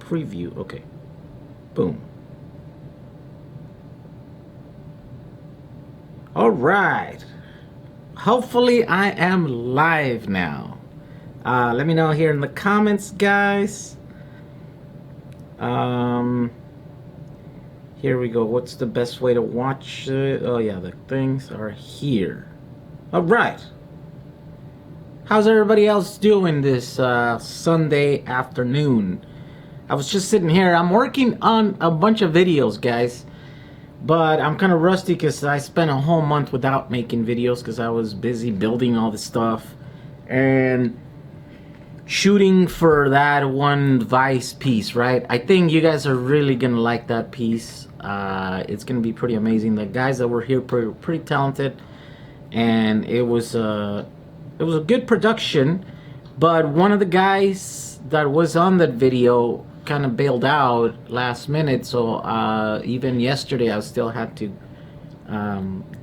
preview. Okay. Boom. All right. Hopefully I am live now. Let me know here in the comments, guys. Here we go. What's the best way to watch it? Oh yeah, the things are here. All right. How's everybody else doing this Sunday afternoon? I was just sitting here. I'm working on a bunch of videos, guys. But I'm kind of rusty because I spent a whole month without making videos because I was busy building all this stuff and shooting for that one Vice piece, right? I think you guys are really gonna like that piece. It's gonna be pretty amazing. The guys that were here pretty talented, and it was a good production. But one of the guys that was on that video kind of bailed out last minute, so even yesterday I still had to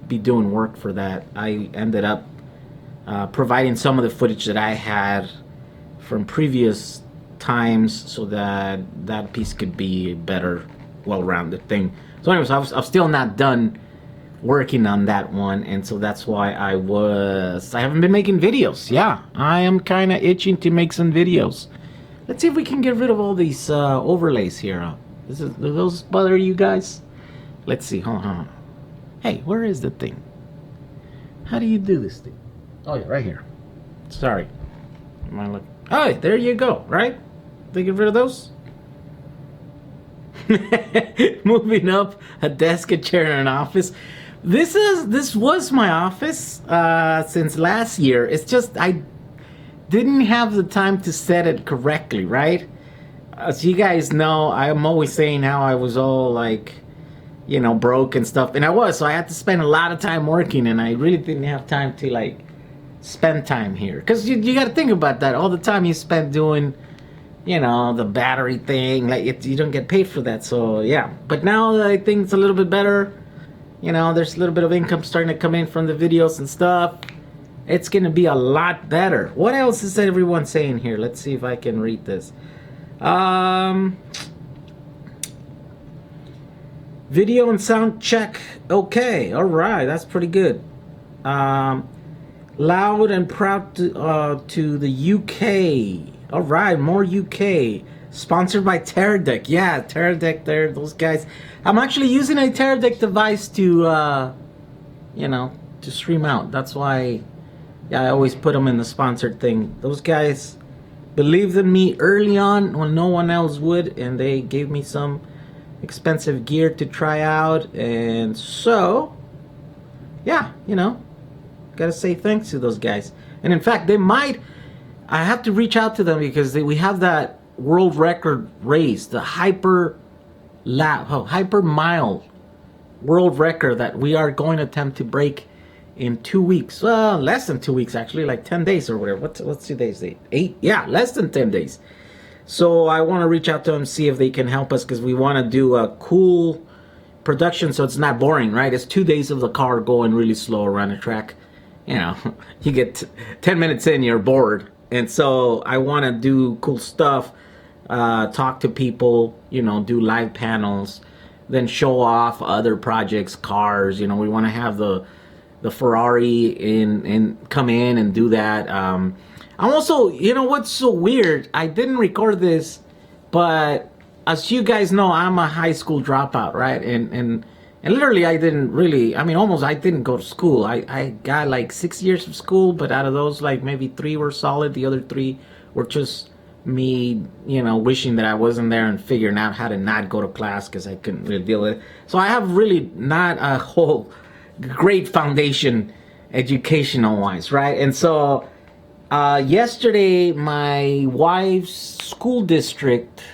be doing work for that. I ended up providing some of the footage that I had from previous times so that that piece could be a better, well-rounded thing. So anyways, I'm still not done working on that one, and so that's why I haven't been making videos. Yeah, I am kind of itching to make some videos. Let's see if we can get rid of all these overlays here. Do those bother you guys? Let's see. Hold on. Hey, where is the thing? How do you do this thing? Oh yeah, right here. Sorry. Am I looking? Oh, there you go. Right? They get rid of those. Moving up a desk, a chair, and an office. This was my office since last year. It's just I didn't have the time to set it correctly, right? As you guys know, I'm always saying how I was all like, you know, broke and stuff, and I was, so I had to spend a lot of time working, and I really didn't have time to like spend time here, because you got to think about that. All the time you spend doing, you know, the battery thing, like you don't get paid for that. So yeah, but now I think it's a little bit better. You know, there's a little bit of income starting to come in from the videos and stuff. It's gonna be a lot better. What else is everyone saying here? Let's see if I can read this. Video and sound check. Okay, all right, that's pretty good. Loud and proud to the UK. All right, more UK. Sponsored by Teradek. Yeah, Teradek there, those guys. I'm actually using a Teradek device to, you know, to stream out. That's why, yeah, I always put them in the sponsored thing. Those guys believed in me early on when no one else would, and they gave me some expensive gear to try out. And so, yeah, you know, gotta say thanks to those guys. And in fact, I have to reach out to them because we have that world record race, the hyper mile world record that we are going to attempt to break in 2 weeks. Well, less than 2 weeks actually, like 10 days or whatever. What's today's date? 8? Yeah, less than 10 days. So I want to reach out to them, see if they can help us, because we want to do a cool production so it's not boring, right? It's 2 days of the car going really slow around the track. You know, you get 10 minutes in, you're bored. And so I want to do cool stuff, talk to people, you know, do live panels, then show off other projects, cars. You know, we want to have the Ferrari in come in and do that. I'm also, you know what's so weird? I didn't record this, but as you guys know, I'm a high school dropout, right? And literally I didn't really, I mean, almost I didn't go to school. I got like 6 years of school, but out of those, like maybe 3 were solid. The other 3 were just me, you know, wishing that I wasn't there and figuring out how to not go to class because I couldn't really deal with it. So I have really not a whole great foundation educational wise, right? And so yesterday my wife's school district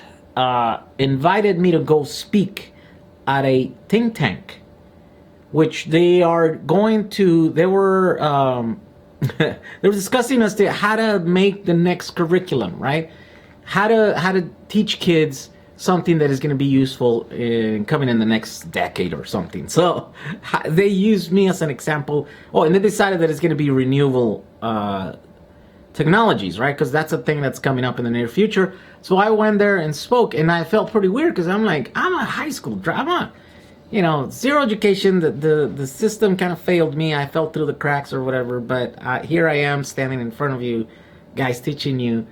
invited me to go speak at a think tank, which they were they were discussing as to how to make the next curriculum, right? How to teach kids something that is going to be useful in coming in the next decade or something. So they used me as an example. Oh, and they decided that it's going to be renewable technologies, right? Because that's a thing that's coming up in the near future. So I went there and spoke, and I felt pretty weird because I'm like, I'm a high school drama, you know, zero education. The system kind of failed me. I fell through the cracks or whatever. But here I am standing in front of you guys, teaching you,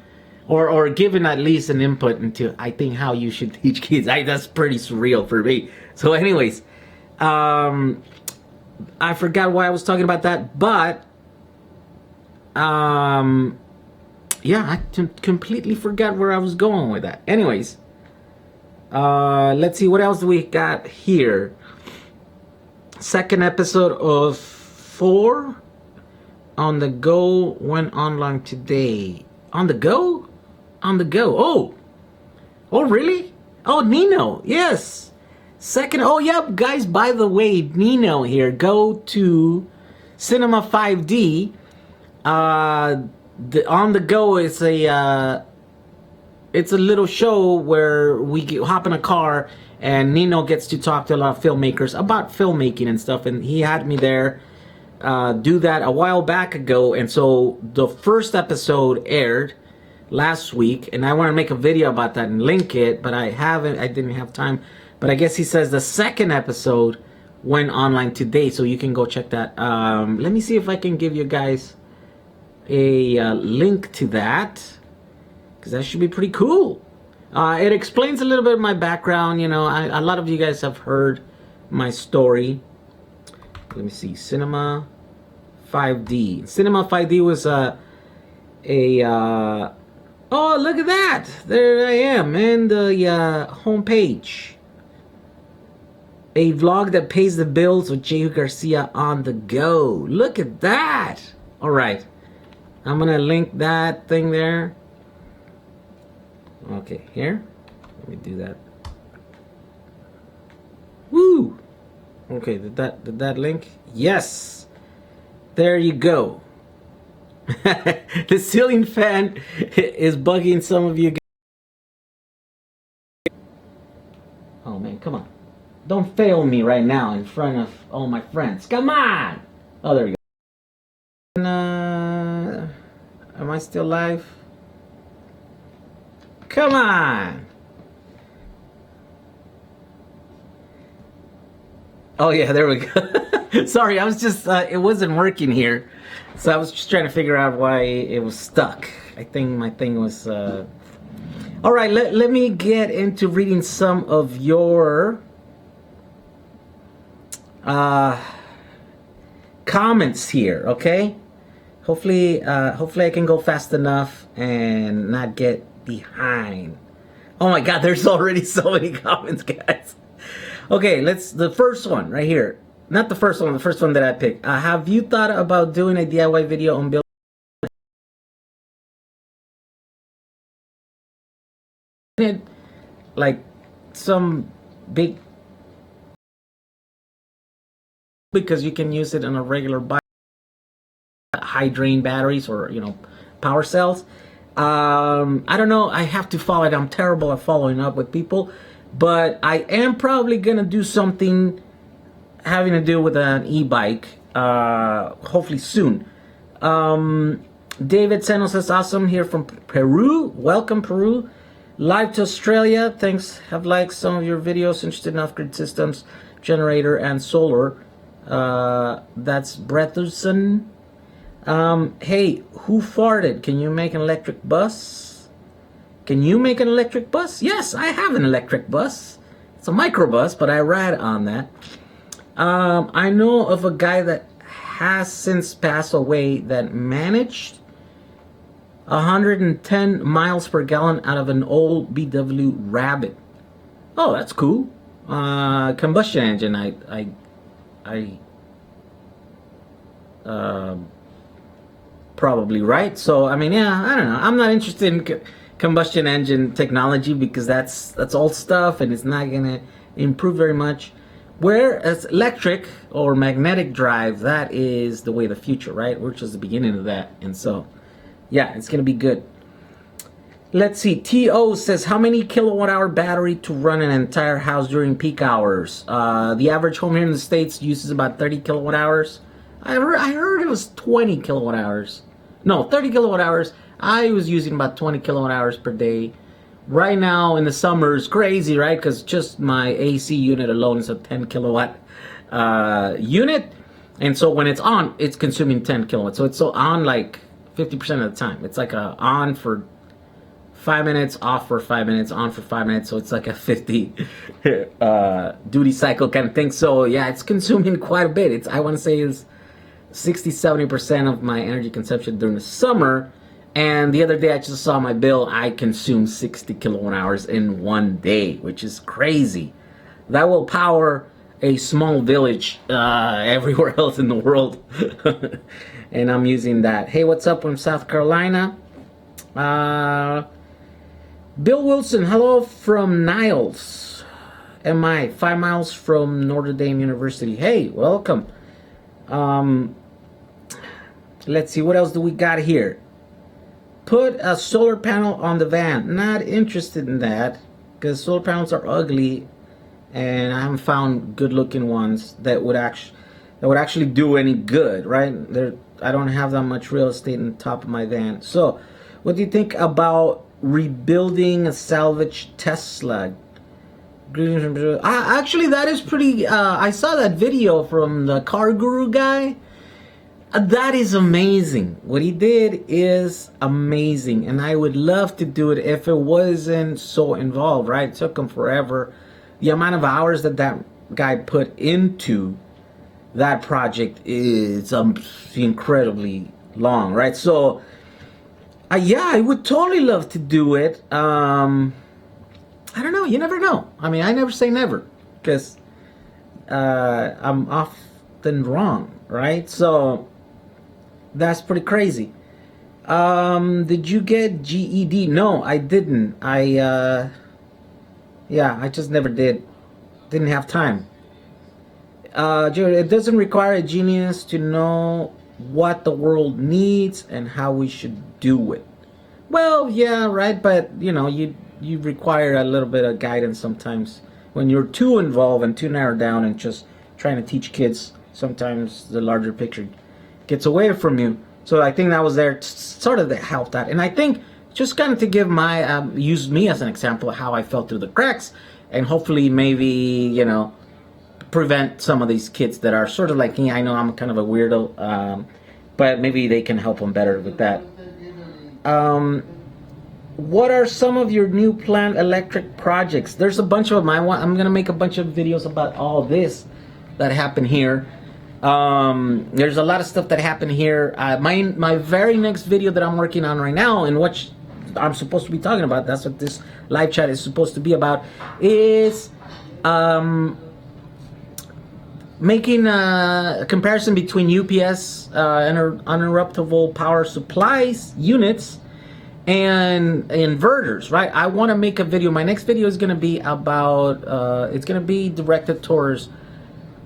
or giving at least an input into, I think, how you should teach kids. That's pretty surreal for me. So anyways, I forgot why I was talking about that, but yeah, I completely forgot where I was going with that. Anyways, let's see, what else do we got here? Second episode of 4 on the go went online today. On the go? On the go. Oh, really? Oh, Nino, yes. Second, oh, yep, guys, by the way, Nino here. Go to Cinema 5D. On the go is it's a little show where we hop in a car and Nino gets to talk to a lot of filmmakers about filmmaking and stuff, and he had me there do that a while back ago. And so the first episode aired last week, and I want to make a video about that and link it, but I didn't have time. But I guess he says the second episode went online today, so you can go check that. Let me see if I can give you guys a link to that, because that should be pretty cool. It explains a little bit of my background. You know, a lot of you guys have heard my story. Let me see, Cinema 5D. Cinema 5D was oh, look at that! There I am, man. The homepage. A vlog that pays the bills with Jehu Garcia on the go. Look at that! All right. I'm gonna link that thing there. Okay, here. Let me do that. Woo! Okay, did that link? Yes! There you go. The ceiling fan is bugging some of you guys. Oh man, come on. Don't fail me right now in front of all my friends. Come on! Oh, there we go. Am I still live? Come on! Oh yeah, there we go. Sorry, I was just, it wasn't working here. So I was just trying to figure out why it was stuck. I think my thing was, Alright, let me get into reading some of your comments here, okay? Hopefully I can go fast enough and not get behind. Oh my god, there's already so many comments, guys. Okay, the first one right here. Not the first one that I picked. Have you thought about doing a DIY video on building like some big, because you can use it on a regular bike, high drain batteries, or power cells. I don't know, I have to follow it. I'm terrible at following up with people, but I am probably gonna do something having to do with an e-bike, hopefully soon. David Seno says, awesome, here from Peru. Welcome, Peru. Live to Australia. Thanks. Have liked some of your videos. Interested in off-grid systems, generator, and solar. That's Bretherson. Hey, who farted? Can you make an electric bus? Can you make an electric bus? Yes, I have an electric bus. It's a microbus, but I ride on that. I know of a guy that has since passed away that managed 110 miles per gallon out of an old VW Rabbit. Oh, that's cool. Combustion engine. Probably right. So I mean, yeah, I don't know. I'm not interested in combustion engine technology because that's old stuff and it's not gonna improve very much. Whereas electric or magnetic drive, that is the way of the future, right? We're just the beginning of that, and so yeah, it's gonna be good. Let's see. T.O. says, how many kilowatt hour battery to run an entire house during peak hours? The average home here in the States uses about 30 kilowatt hours. I heard it was 20 kilowatt hours. no, 30 kilowatt hours. I was using about 20 kilowatt hours per day. Right now in the summer is crazy, right? Because just my AC unit alone is a 10 kilowatt unit. And so when it's on, it's consuming 10 kilowatts. So it's so on like 50% of the time. It's like a on for 5 minutes, off for 5 minutes, on for 5 minutes. So it's like a 50 duty cycle kind of thing. So yeah, it's consuming quite a bit. It's, I want to say, is 60-70% of my energy consumption during the summer. And the other day I just saw my bill. I consumed 60 kilowatt hours in one day, which is crazy. That will power a small village everywhere else in the world. And I'm using that. Hey, what's up from South Carolina? Bill Wilson, hello from Niles. MI, 5 miles from Notre Dame University. Hey, welcome. Let's see, what else do we got here? Put a solar panel on the van. Not interested in that, because solar panels are ugly, and I haven't found good-looking ones that would actually do any good, right? I don't have that much real estate on top of my van. So, what do you think about rebuilding a salvage Tesla? Actually, that is pretty. I saw that video from the car guru guy. That is amazing. What he did is amazing, and I would love to do it if it wasn't so involved, right? It took him forever. The amount of hours that that guy put into that project is incredibly long, right? So, yeah, I would totally love to do it. I don't know. You never know. I mean, I never say never, because I'm often wrong, right? So that's pretty crazy. Did you get GED? No, I didn't. I just never did. Didn't have time. It doesn't require a genius to know what the world needs and how we should do it. Well, yeah, right, but you require a little bit of guidance sometimes. When you're too involved and too narrowed down and just trying to teach kids, sometimes the larger picture gets away from you. So I think that was there sort of to help that. And I think just kind of to give use me as an example of how I fell through the cracks, and hopefully maybe, prevent some of these kids that are sort of like me. I know I'm kind of a weirdo, but maybe they can help them better with that. What are some of your new planned electric projects? There's a bunch of them. I'm going to make a bunch of videos about all this that happened here. There's a lot of stuff that happened here. My very next video that I'm working on right now, and what I'm supposed to be talking about, that's what this live chat is supposed to be about, is making a comparison between UPS uninterruptible power supplies units and inverters, right? I want to make a video. My next video is going to be about it's going to be directed towards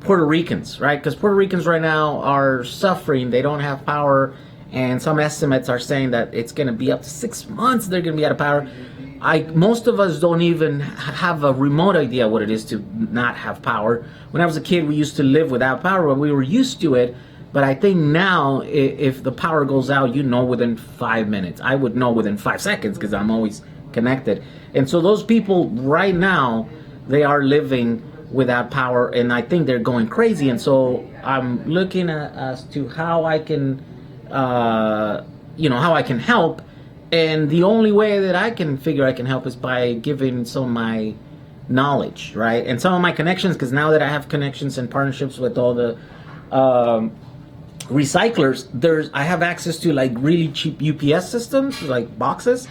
Puerto Ricans, right? Because Puerto Ricans right now are suffering. They don't have power, and some estimates are saying that it's going to be up to 6 months they're going to be out of power. Most of us don't even have a remote idea what it is to not have power. When I was a kid, we used to live without power, but we were used to it. But I think now, if the power goes out, within 5 minutes. I would know within 5 seconds, because I'm always connected. And so those people right now, they are living without power, and I think they're going crazy. And so I'm looking as to how I can, how I can help. And the only way that I can figure I can help is by giving some of my knowledge, right? And some of my connections, because now that I have connections and partnerships with all the recyclers, I have access to like really cheap UPS systems, like boxes,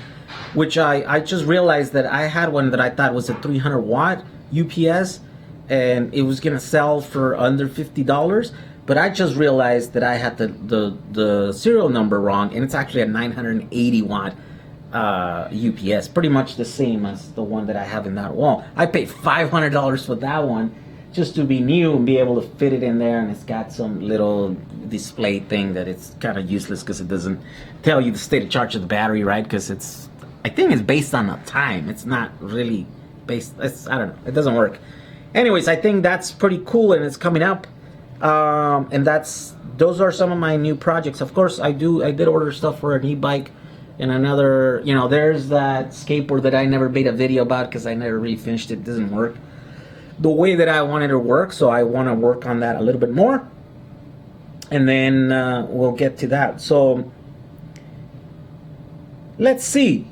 which I just realized that I had one that I thought was a 300 watt UPS, and it was gonna sell for under $50. But I just realized that I had the serial number wrong, and it's actually a 980 watt UPS, pretty much the same as the one that I have in that wall. I paid $500 for that one just to be new and be able to fit it in there, and it's got some little display thing that it's kind of useless because it doesn't tell you the state of charge of the battery, right? Because I think it's based on the time. It's not really based. I don't know. It doesn't work. Anyways, I think that's pretty cool, and it's coming up. And that's those are some of my new projects. Of course, I did order stuff for an e-bike and another, you know, there's that skateboard that I never made a video about because I never really finished it. It doesn't work the way that I wanted it to work, so I want to work on that a little bit more, and then we'll get to that. So let's see.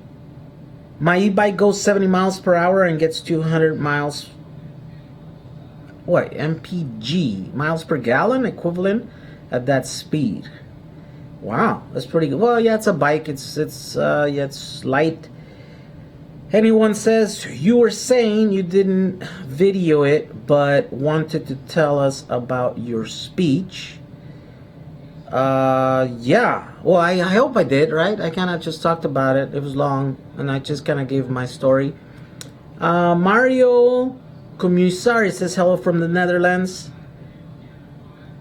My e-bike goes 70 miles per hour and gets 200 miles, what, mpg, miles per gallon equivalent at that speed. Wow, that's pretty good. Well, yeah, it's a bike. Yeah, it's light. Anyone says you were saying you didn't video it, but wanted to tell us about your speech. Yeah. Well, I hope I did, right? I kind of just talked about it. It was long, and I just kind of gave my story. Mario Commissari says hello from the Netherlands.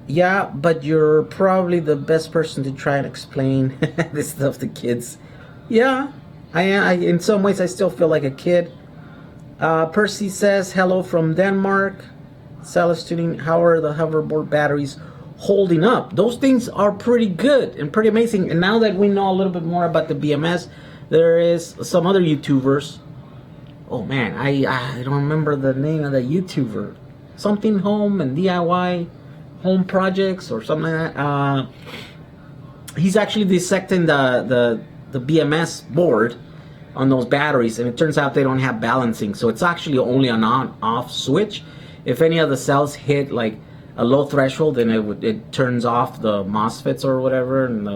Yeah, but you're probably the best person to try and explain this stuff to kids. Yeah. I in some ways I still feel like a kid. Percy says hello from Denmark. Celestine, how are the hoverboard batteries holding up? Those things are pretty good and pretty amazing. And now that we know a little bit more about the BMS, there is some other YouTubers. Oh man, I don't remember the name of the YouTuber. Something home and DIY home projects or something like that. He's actually dissecting the BMS board on those batteries, and it turns out they don't have balancing, so it's actually only an on-off switch. If any of the cells hit like a low threshold, then it turns off the MOSFETs or whatever, and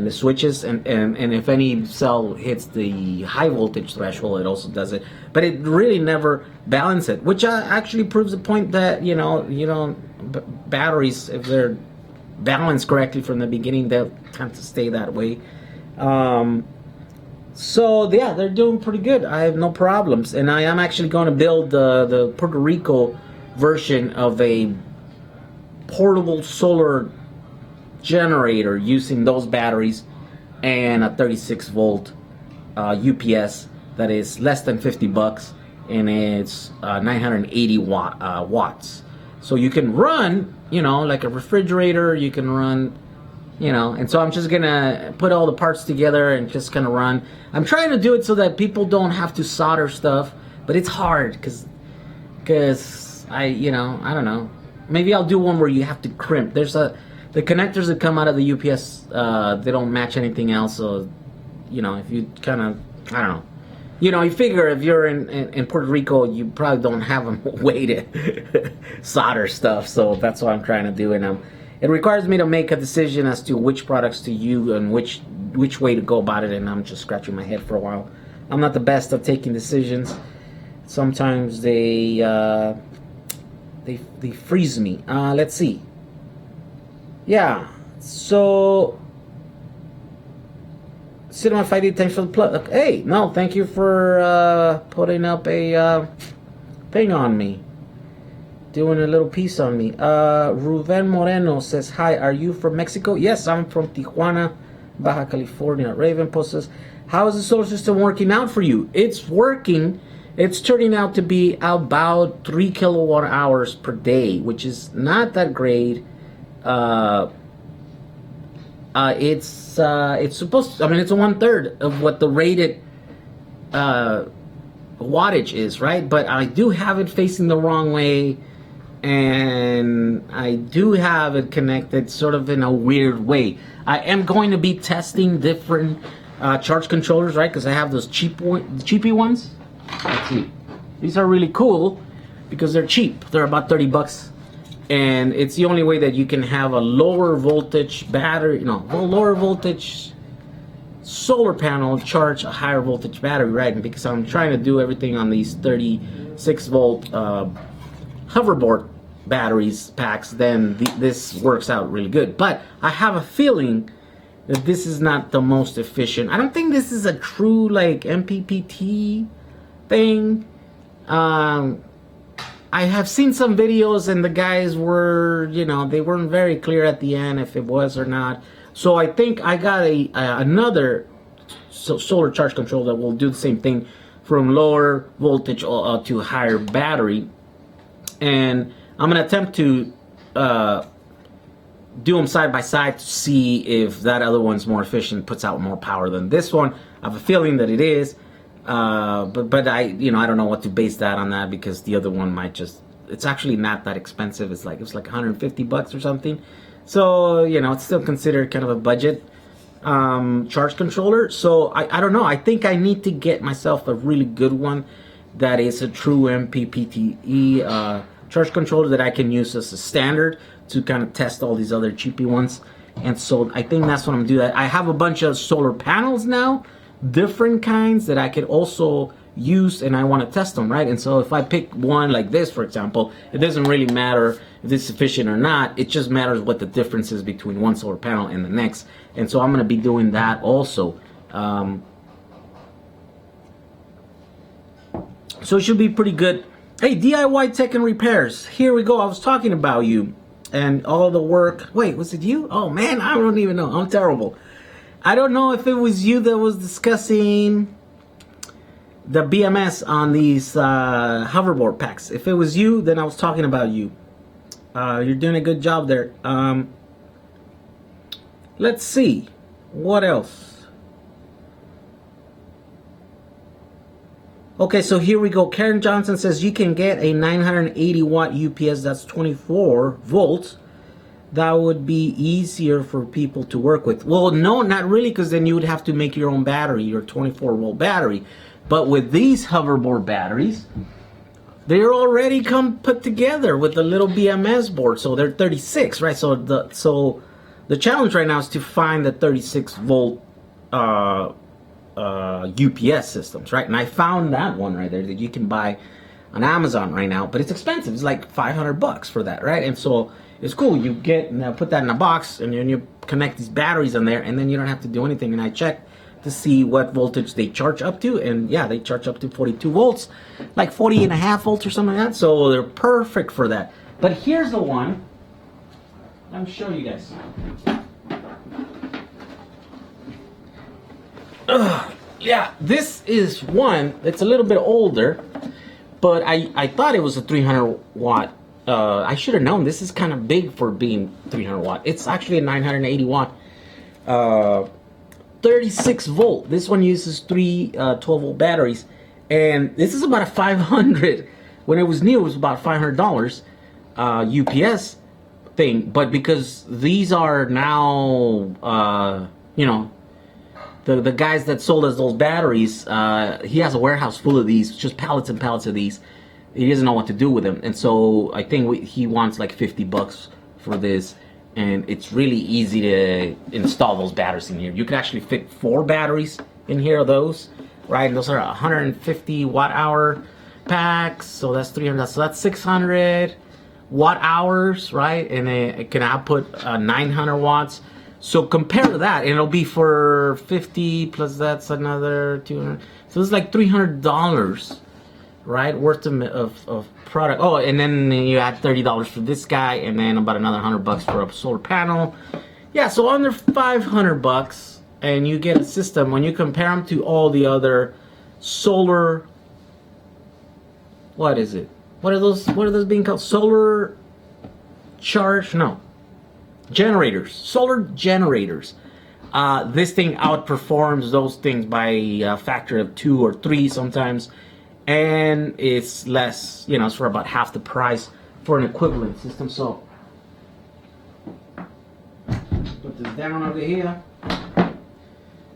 the switches, and if any cell hits the high voltage threshold, it also does it. But it really never balances it, which actually proves the point that batteries, if they're balanced correctly from the beginning, they'll tend to stay that way. So yeah, they're doing pretty good. I have no problems, and I am actually going to build the Puerto Rico version of a portable solar generator using those batteries and a 36 volt UPS that is less than $50, and it's 980 watts. So you can run, like a refrigerator. You can run. And so I'm just gonna put all the parts together and just kind of run. I'm trying to do it so that people don't have to solder stuff, but it's hard because I don't know. Maybe I'll do one where you have to crimp. There's the connectors that come out of the UPS. They don't match anything else. So, if you kind of, I don't know. You figure if you're in Puerto Rico, you probably don't have a way to solder stuff. So that's what I'm trying to do, and it requires me to make a decision as to which products to use and which way to go about it, and I'm just scratching my head for a while. I'm not the best at taking decisions. Sometimes they freeze me. Let's see. Yeah. So Cinema 5D, thanks for the plug. Hey, no, thank you for putting up a thing on me. Doing a little piece on me. Ruben Moreno says, hi, are you from Mexico? Yes, I'm from Tijuana, Baja California. Raven Post says, how is the solar system working out for you? It's working. It's turning out to be about 3 kilowatt hours per day, which is not that great. It's supposed to, it's 1/3 of what the rated wattage is, right? But I do have it facing the wrong way, and I do have it connected sort of in a weird way. I am going to be testing different charge controllers, right? Because I have those cheapy ones. Let's see. These are really cool because they're cheap. They're about $30, and it's the only way that you can have a lower voltage battery, lower voltage solar panel charge a higher voltage battery, right? And because I'm trying to do everything on these 36 volt hoverboard batteries packs, then this works out really good. But I have a feeling that this is not the most efficient. I don't think this is a true like MPPT thing. I have seen some videos, and the guys were, they weren't very clear at the end if it was or not. So I think I got another solar charge control that will do the same thing from lower voltage to higher battery. And I'm going to attempt to do them side by side to see if that other one's more efficient, puts out more power than this one. I have a feeling that it is, but I I don't know what to base that on, that because the other one might just, it's actually not that expensive. It's like 150 bucks or something. So it's still considered kind of a budget charge controller. So I don't know. I think I need to get myself a really good one that is a true MPPTE charge controller that I can use as a standard to kind of test all these other cheapy ones. And so I think that's what I'm doing. I have a bunch of solar panels now, different kinds that I could also use, and I want to test them, right? And so if I pick one like this, for example, it doesn't really matter if it's sufficient or not. It just matters what the difference is between one solar panel and the next. And so I'm going to be doing that also. So it should be pretty good. Hey, DIY Tech and Repairs. Here we go. I was talking about you and all the work. Wait, was it you? Oh man, I don't even know. I'm terrible. I don't know if it was you that was discussing the BMS on these hoverboard packs. If it was you, then I was talking about you. You're doing a good job there. Let's see. What else? Okay, so here we go. Karen Johnson says you can get a 980 watt UPS that's 24 volts. That would be easier for people to work with. Well, no, not really, because then you would have to make your own battery, your 24 volt battery. But with these hoverboard batteries, they're already put together with the little BMS board. So they're 36, right? So the challenge right now is to find the 36 volt UPS systems, right? And I found that one right there that you can buy on Amazon right now, but it's expensive. It's like 500 bucks for that, right? And so it's cool. You put that in a box, and then you connect these batteries in there, and then you don't have to do anything. And I checked to see what voltage they charge up to, and yeah, they charge up to 42 volts, like 40 and a half volts or something like that. So they're perfect for that. But here's the one. Let me show you guys. Yeah, this is one that's a little bit older, but I thought it was a 300 watt. I should have known. This is kind of big for being 300 watt. It's actually a 980 watt, 36 volt. This one uses three 12 volt batteries, and this is about a 500. When it was new, it was about $500 UPS thing. But because these are now, the guys that sold us those batteries, he has a warehouse full of these, just pallets and pallets of these. He doesn't know what to do with them, and so I think he wants like 50 bucks for this, and it's really easy to install those batteries in here. You can actually fit 4 batteries in here of those, right? And those are 150 watt hour packs, so that's 300. So that's 600 watt hours, right? And it can output 900 watts. So compare to that, and it'll be for 50 plus that's another 200. So it's like $300, right, worth of product. Oh, and then you add $30 for this guy, and then about another $100 for a solar panel. Yeah, so under 500 bucks, and you get a system. When you compare them to all the other solar, what is it? What are those being called? Solar charge? No. Generators, solar generators. This thing outperforms those things by a factor of 2 or 3 sometimes, and it's less, it's for about half the price for an equivalent system. So put this down over here.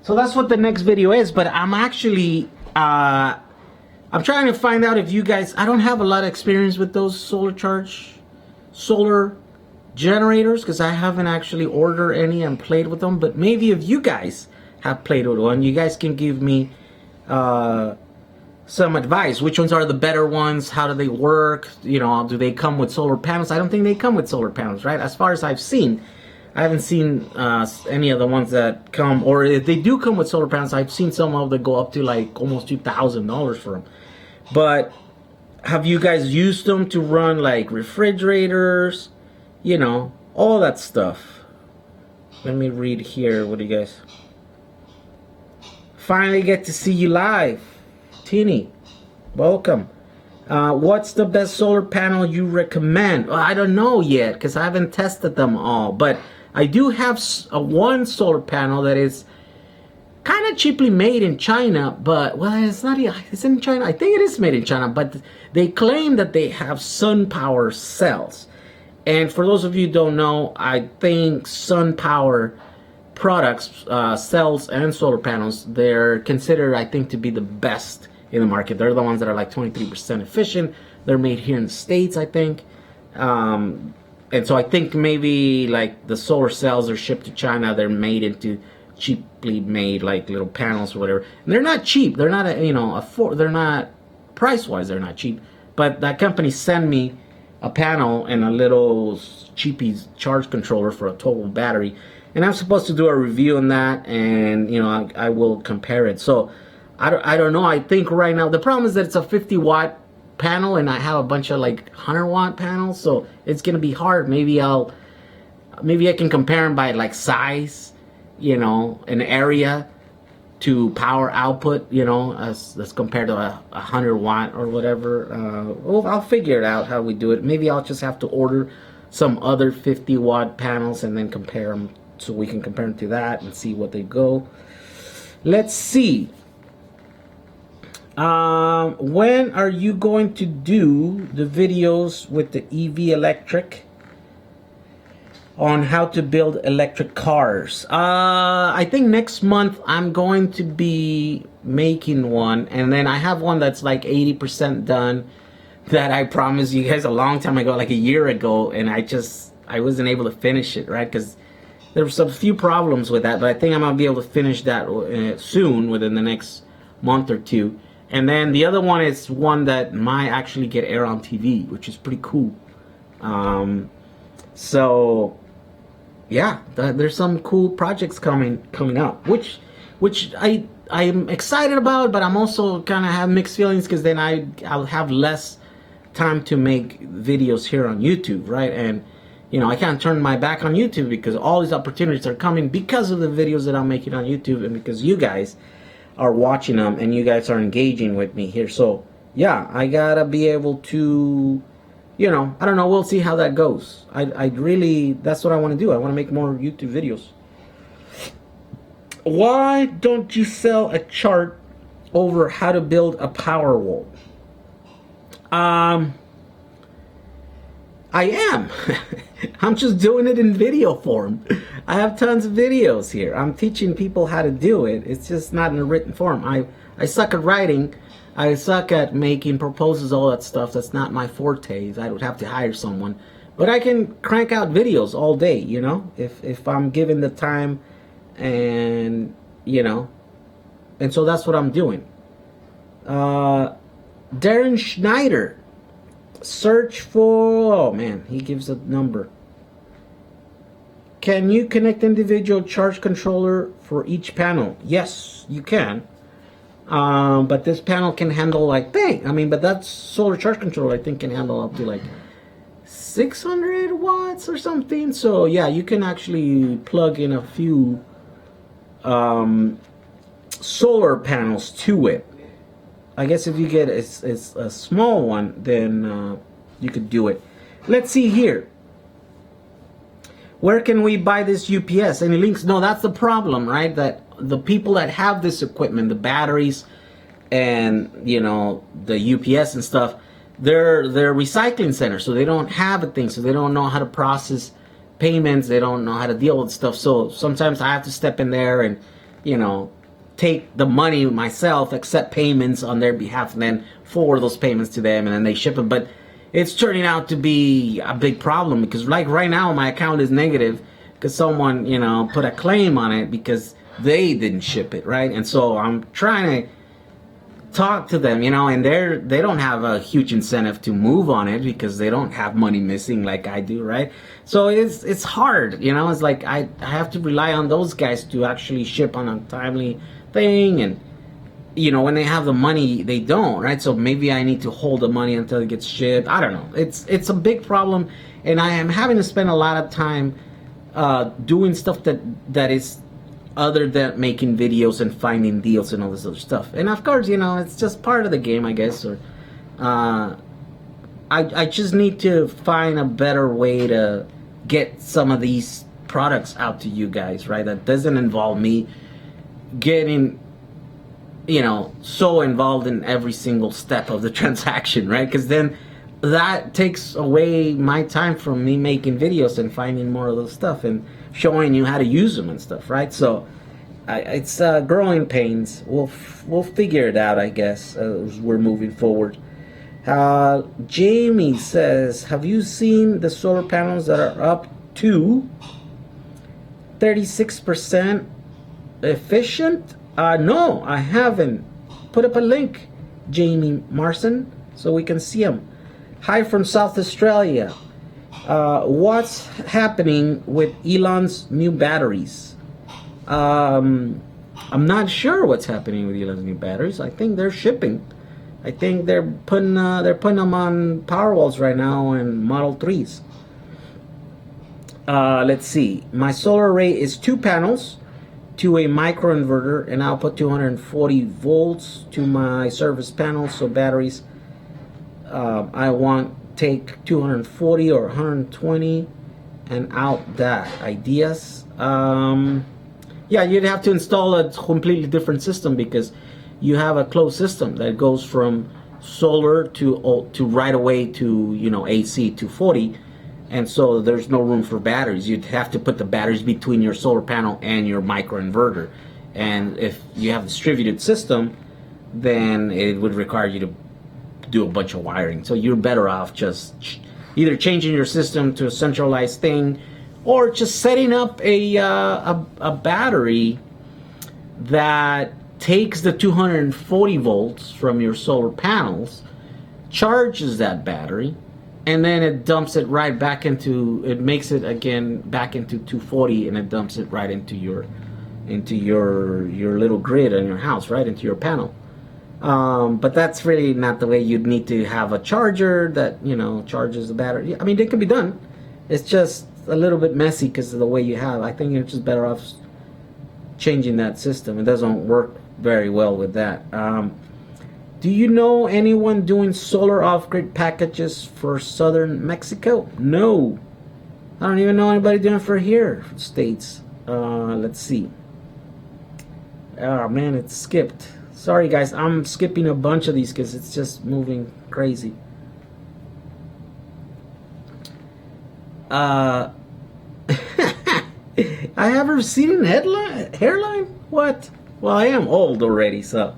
So that's what the next video is, but I'm actually I'm trying to find out if you guys, I don't have a lot of experience with those solar generators, because I haven't actually ordered any and played with them. But maybe if you guys have played with one, you guys can give me some advice. Which ones are the better ones? How do they work? Do they come with solar panels? I don't think they come with solar panels, right? As far as I've seen, I haven't seen any of the ones that come, or if they do come with solar panels, I've seen some of them go up to like almost $2,000 for them. But have you guys used them to run like refrigerators? All that stuff. Let me read here. What do you guys? Finally get to see you live. Tini, welcome. What's the best solar panel you recommend? Well, I don't know yet because I haven't tested them all, but I do have one solar panel that is kind of cheaply made in China, but well, it's not. It's in China. I think it is made in China, but they claim that they have sun power cells. And for those of you who don't know, I think sun power products, cells and solar panels, they're considered, I think, to be the best in the market. They're the ones that are like 23% efficient. They're made here in the States, I think. And so I think maybe like the solar cells are shipped to China. They're made into cheaply made like little panels or whatever. And they're not cheap. They're not, they're not price-wise. They're not cheap. But that company sent me a panel and a little cheapy charge controller for a total battery. And I'm supposed to do a review on that, and I will compare it. So I don't know. I think right now the problem is that it's a 50-watt panel, and I have a bunch of like 100-watt panels, so it's gonna be hard. Maybe I can compare them by like size, an area to power output, as compared to a 100-watt or whatever. Well, I'll figure it out how we do it. Maybe I'll just have to order some other 50-watt panels and then compare them, so we can compare them to that and see what they go. Let's see. When are you going to do the videos with the EV electric on how to build electric cars? I think next month I'm going to be making one, and then I have one that's like 80% done that I promised you guys a long time ago, like a year ago, and I wasn't able to finish it, right? Because there were some few problems with that, but I think I'm gonna be able to finish that soon, within the next month or two. And then the other one is one that might actually get air on TV, which is pretty cool. So yeah, there's some cool projects coming up, which I'm excited about, but I'm also kind of have mixed feelings, because then I'll have less time to make videos here on YouTube, right? And I can't turn my back on YouTube, because all these opportunities are coming because of the videos that I'm making on YouTube, and because you guys are watching them and you guys are engaging with me here. So yeah, I gotta be able to, I don't know, we'll see how that goes. I really, that's what I want to do. I want to make more YouTube videos. Why don't you sell a chart over how to build a Powerwall? I am. I'm just doing it in video form. I have tons of videos here. I'm teaching people how to do it. It's just not in a written form. I suck at writing. I suck at making proposals, all that stuff. That's not my forte. I would have to hire someone. But I can crank out videos all day, if I'm given the time, and, and so that's what I'm doing. Darren Schneider. Search for, oh man, he gives a number. Can you connect individual charge controller for each panel? Yes, you can. But this panel can handle like, but that solar charge controller, I think, can handle up to like 600 watts or something. So yeah, you can actually plug in a few solar panels to it. I guess if you get a small one, then you could do it. Let's see here. Where can we buy this UPS? Any links? No, that's the problem, right? That the people that have this equipment, the batteries and, the UPS and stuff, they're recycling centers, so they don't have a thing, so they don't know how to process payments, they don't know how to deal with stuff. So sometimes I have to step in there and, take the money myself, accept payments on their behalf, and then forward those payments to them, and then they ship it. But it's turning out to be a big problem, because like right now my account is negative because someone, put a claim on it because they didn't ship it, right? And so I'm trying to talk to them, and they don't have a huge incentive to move on it because they don't have money missing like I do, right? So it's hard, it's like I have to rely on those guys to actually ship on a timely thing, and when they have the money, they don't, right? So maybe I need to hold the money until it gets shipped. I don't know. It's a big problem, and I am having to spend a lot of time doing stuff that is other than making videos and finding deals and all this other stuff. And of course, it's just part of the game, I guess. Or I just need to find a better way to get some of these products out to you guys, right? That doesn't involve me getting, so involved in every single step of the transaction, right? Because then that takes away my time from me making videos and finding more of those stuff and showing you how to use them and stuff, right? So it's growing pains. We'll figure it out, I guess, as we're moving forward. Jamie says, have you seen the solar panels that are up to 36% efficient? No, I haven't. Put up a link, Jamie Marson, so we can see them. Hi from South Australia. What's happening with Elon's new batteries? I'm not sure what's happening with Elon's new batteries. I think they're shipping. I think they're putting them on Powerwalls right now and Model 3s. Let's see. My solar array is 2 panels to a microinverter, and I'll put 240 volts to my service panels. So batteries, I want take 240 or 120 and out that. Ideas? Yeah, you'd have to install a completely different system because you have a closed system that goes from solar to right away to AC 240, and so there's no room for batteries. You'd have to put the batteries between your solar panel and your microinverter, and if you have a distributed system, then it would require you to do a bunch of wiring. So you're better off just either changing your system to a centralized thing, or just setting up a battery that takes the 240 volts from your solar panels, charges that battery, and then it dumps it right back into, it makes it again back into 240, and it dumps it right into your little grid in your house, right into your panel. But that's really not the way. You'd need to have a charger that charges the battery. I mean, it can be done. It's just a little bit messy because of the way you have. I think you're just better off changing that system. It doesn't work very well with that. Do you know anyone doing solar off-grid packages for southern Mexico? No, I don't even know anybody doing it for here states. Let's see. Oh man, it skipped. Sorry guys, I'm skipping a bunch of these because it's just moving crazy. I have a receding hairline? What? Well, I am old already, so.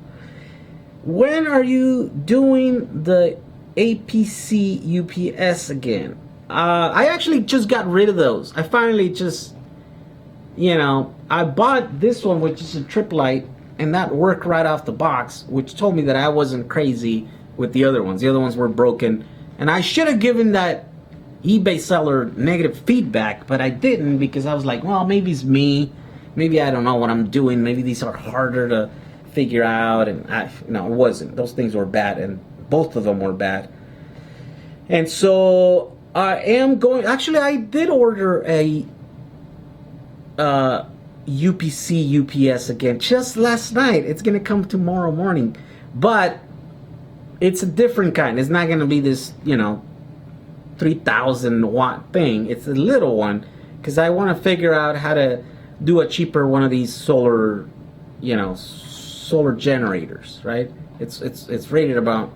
When are you doing the APC UPS again? I actually just got rid of those. I finally just, I bought this one, which is a trip light, and that worked right off the box, which told me that I wasn't crazy with the other ones. The other ones were broken, and I should have given that eBay seller negative feedback, but I didn't because I was like, well, maybe it's me. Maybe I don't know what I'm doing. Maybe these are harder to figure out, and no, it wasn't. Those things were bad, and both of them were bad. And so I am going. Actually, I did order a UPC UPS again just last night. It's gonna come tomorrow morning, but it's a different kind. It's not gonna be this 3,000 watt thing. It's a little one because I want to figure out how to do a cheaper one of these solar generators, right? It's rated about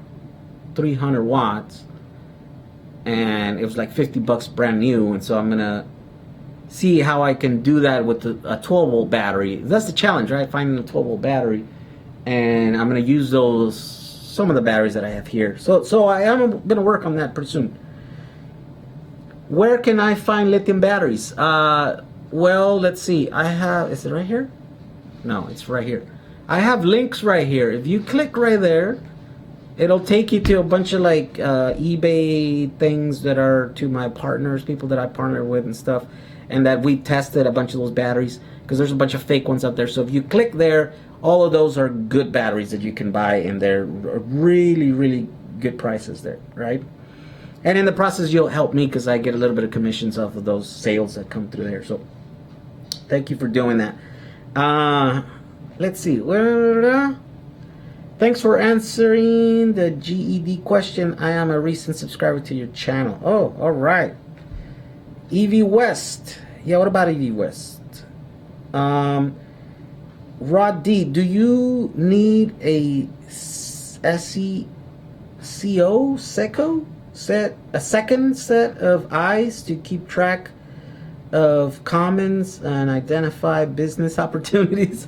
300 watts, and it was like $50 brand new, and so I'm gonna see how I can do that with a 12 volt battery. That's the challenge, right? Finding a 12 volt battery, and I'm gonna use some of the batteries that I have here. So I am gonna work on that pretty soon. Where can I find lithium batteries? Well, let's see. I have, is it right here? No, it's right here. I have links right here. If you click right there, it'll take you to a bunch of like eBay things that are to my partners, people that I partner with and stuff, and that we tested a bunch of those batteries because there's a bunch of fake ones out there. So if you click there, all of those are good batteries that you can buy, and they're really, really good prices there, right? And in the process, you'll help me because I get a little bit of commissions off of those sales that come through there. So thank you for doing that. Let's see. Thanks for answering the GED question. I am a recent subscriber to your channel. Oh, all right. EV West. Yeah, what about EV West? Rod D, do you need a a second set of eyes to keep track of comments and identify business opportunities?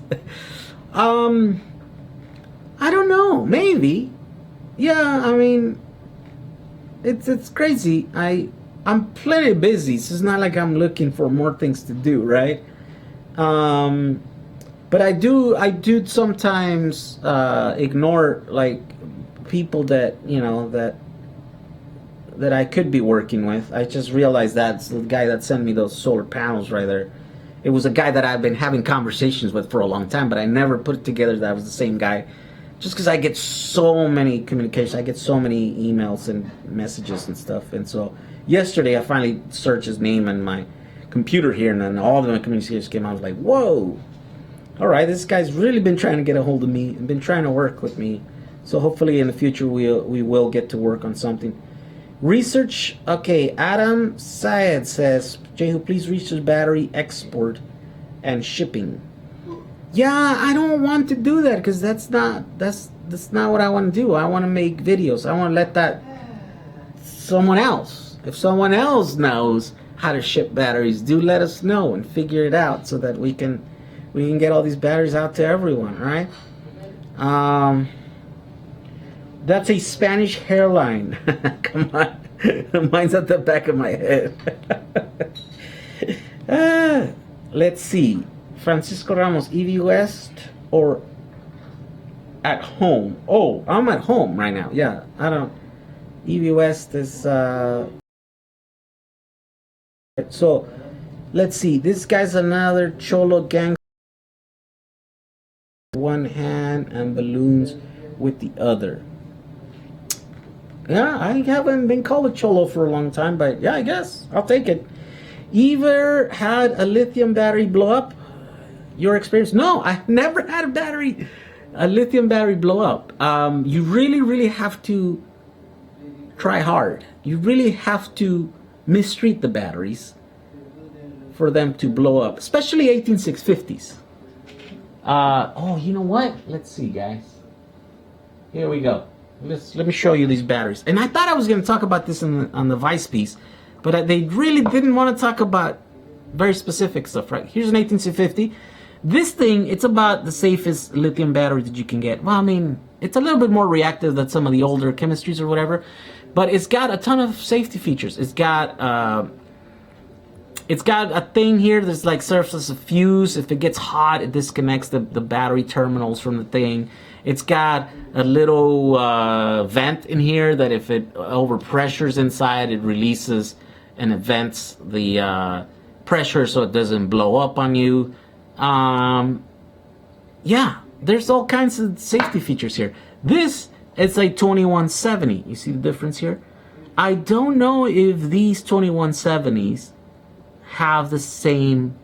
I don't know. Maybe. Yeah, I mean, it's crazy. I'm plenty busy, so it's not like I'm looking for more things to do, right? But I do sometimes ignore like people that that I could be working with. I just realized that's the guy that sent me those solar panels right there. It was a guy that I've been having conversations with for a long time, but I never put it together that was the same guy. Just because I get so many communications, I get so many emails and messages and stuff. And so yesterday I finally searched his name on my computer here, and then all of my communications came out. I was like, whoa, all right, this guy's really been trying to get a hold of me and been trying to work with me. So hopefully in the future we will get to work on something. Research, okay, Adam Syed says, Jehu, please research battery export and shipping. Yeah, I don't want to do that because that's not what I want to do. I want to make videos. I want to let that someone else. If someone else knows how to ship batteries, do let us know and figure it out so that we can get all these batteries out to everyone, right? That's a Spanish hairline. Come on. Mine's at the back of my head. Let's see. Francisco Ramos, EV West or at home? Oh, I'm at home right now. Yeah, I don't. EV West is. So, let's see. This guy's another Cholo gang. One hand and balloons with the other. Yeah, I haven't been called a Cholo for a long time, but yeah, I guess I'll take it. Ever had a lithium battery blow up? Your experience? No, I never had a lithium battery blow up. You really have to try hard. You really have to mistreat the batteries for them to blow up, especially 18650s. Oh, you know what? Let's see, guys. Here we go. Let me show you these batteries. And I thought I was going to talk about this on the Vice piece, but they really didn't want to talk about very specific stuff, right? Here's an 18650. This thing, it's about the safest lithium battery that you can get. Well, I mean, it's a little bit more reactive than some of the older chemistries or whatever, but it's got a ton of safety features. It's got a thing here that's like serves as a fuse. If it gets hot, it disconnects the battery terminals from the thing. It's got a little vent in here that if it overpressures inside, it releases and it vents the pressure so it doesn't blow up on you. Yeah, there's all kinds of safety features here. This is a 2170. You see the difference here? I don't know if these 2170s have the same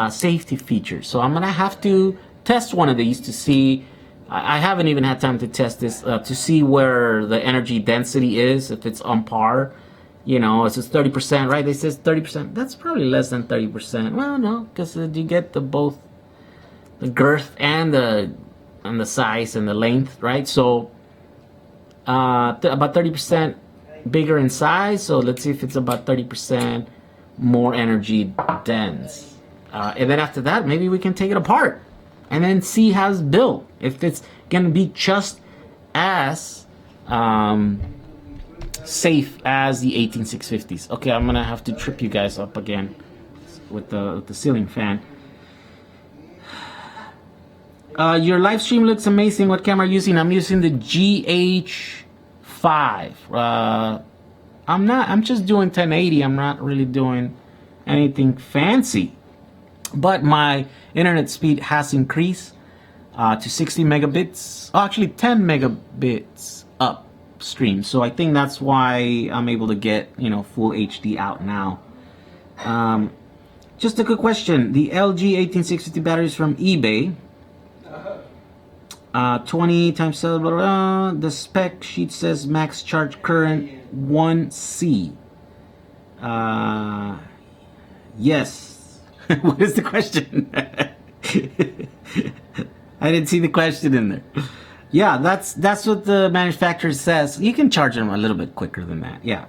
safety features. So I'm going to have to test one of these to see. I haven't even had time to test this to see where the energy density is, if it's on par. You know, it says 30%, right? They says 30%. That's probably less than 30%. Well, no, because you get both the girth and the size and the length, right? So about 30% bigger in size. So let's see if it's about 30% more energy dense. And then after that, maybe we can take it apart and then see how it's built. If it's going to be just as safe as the 18650s. Okay, I'm gonna have to trip you guys up again with the ceiling fan. Your live stream looks amazing. What camera are you using? I'm using the GH5. I'm just doing 1080. I'm not really doing anything fancy, but my internet speed has increased to 60 megabits. Oh, actually 10 megabits upstream. So I think that's why I'm able to get, you know, full HD out now. Just a quick question. The LG 18650 batteries from eBay. 20 times blah, blah, blah. The spec sheet says max charge current 1C. Yes. What is the question? I didn't see the question in there. Yeah, that's what the manufacturer says. You can charge them a little bit quicker than that. Yeah.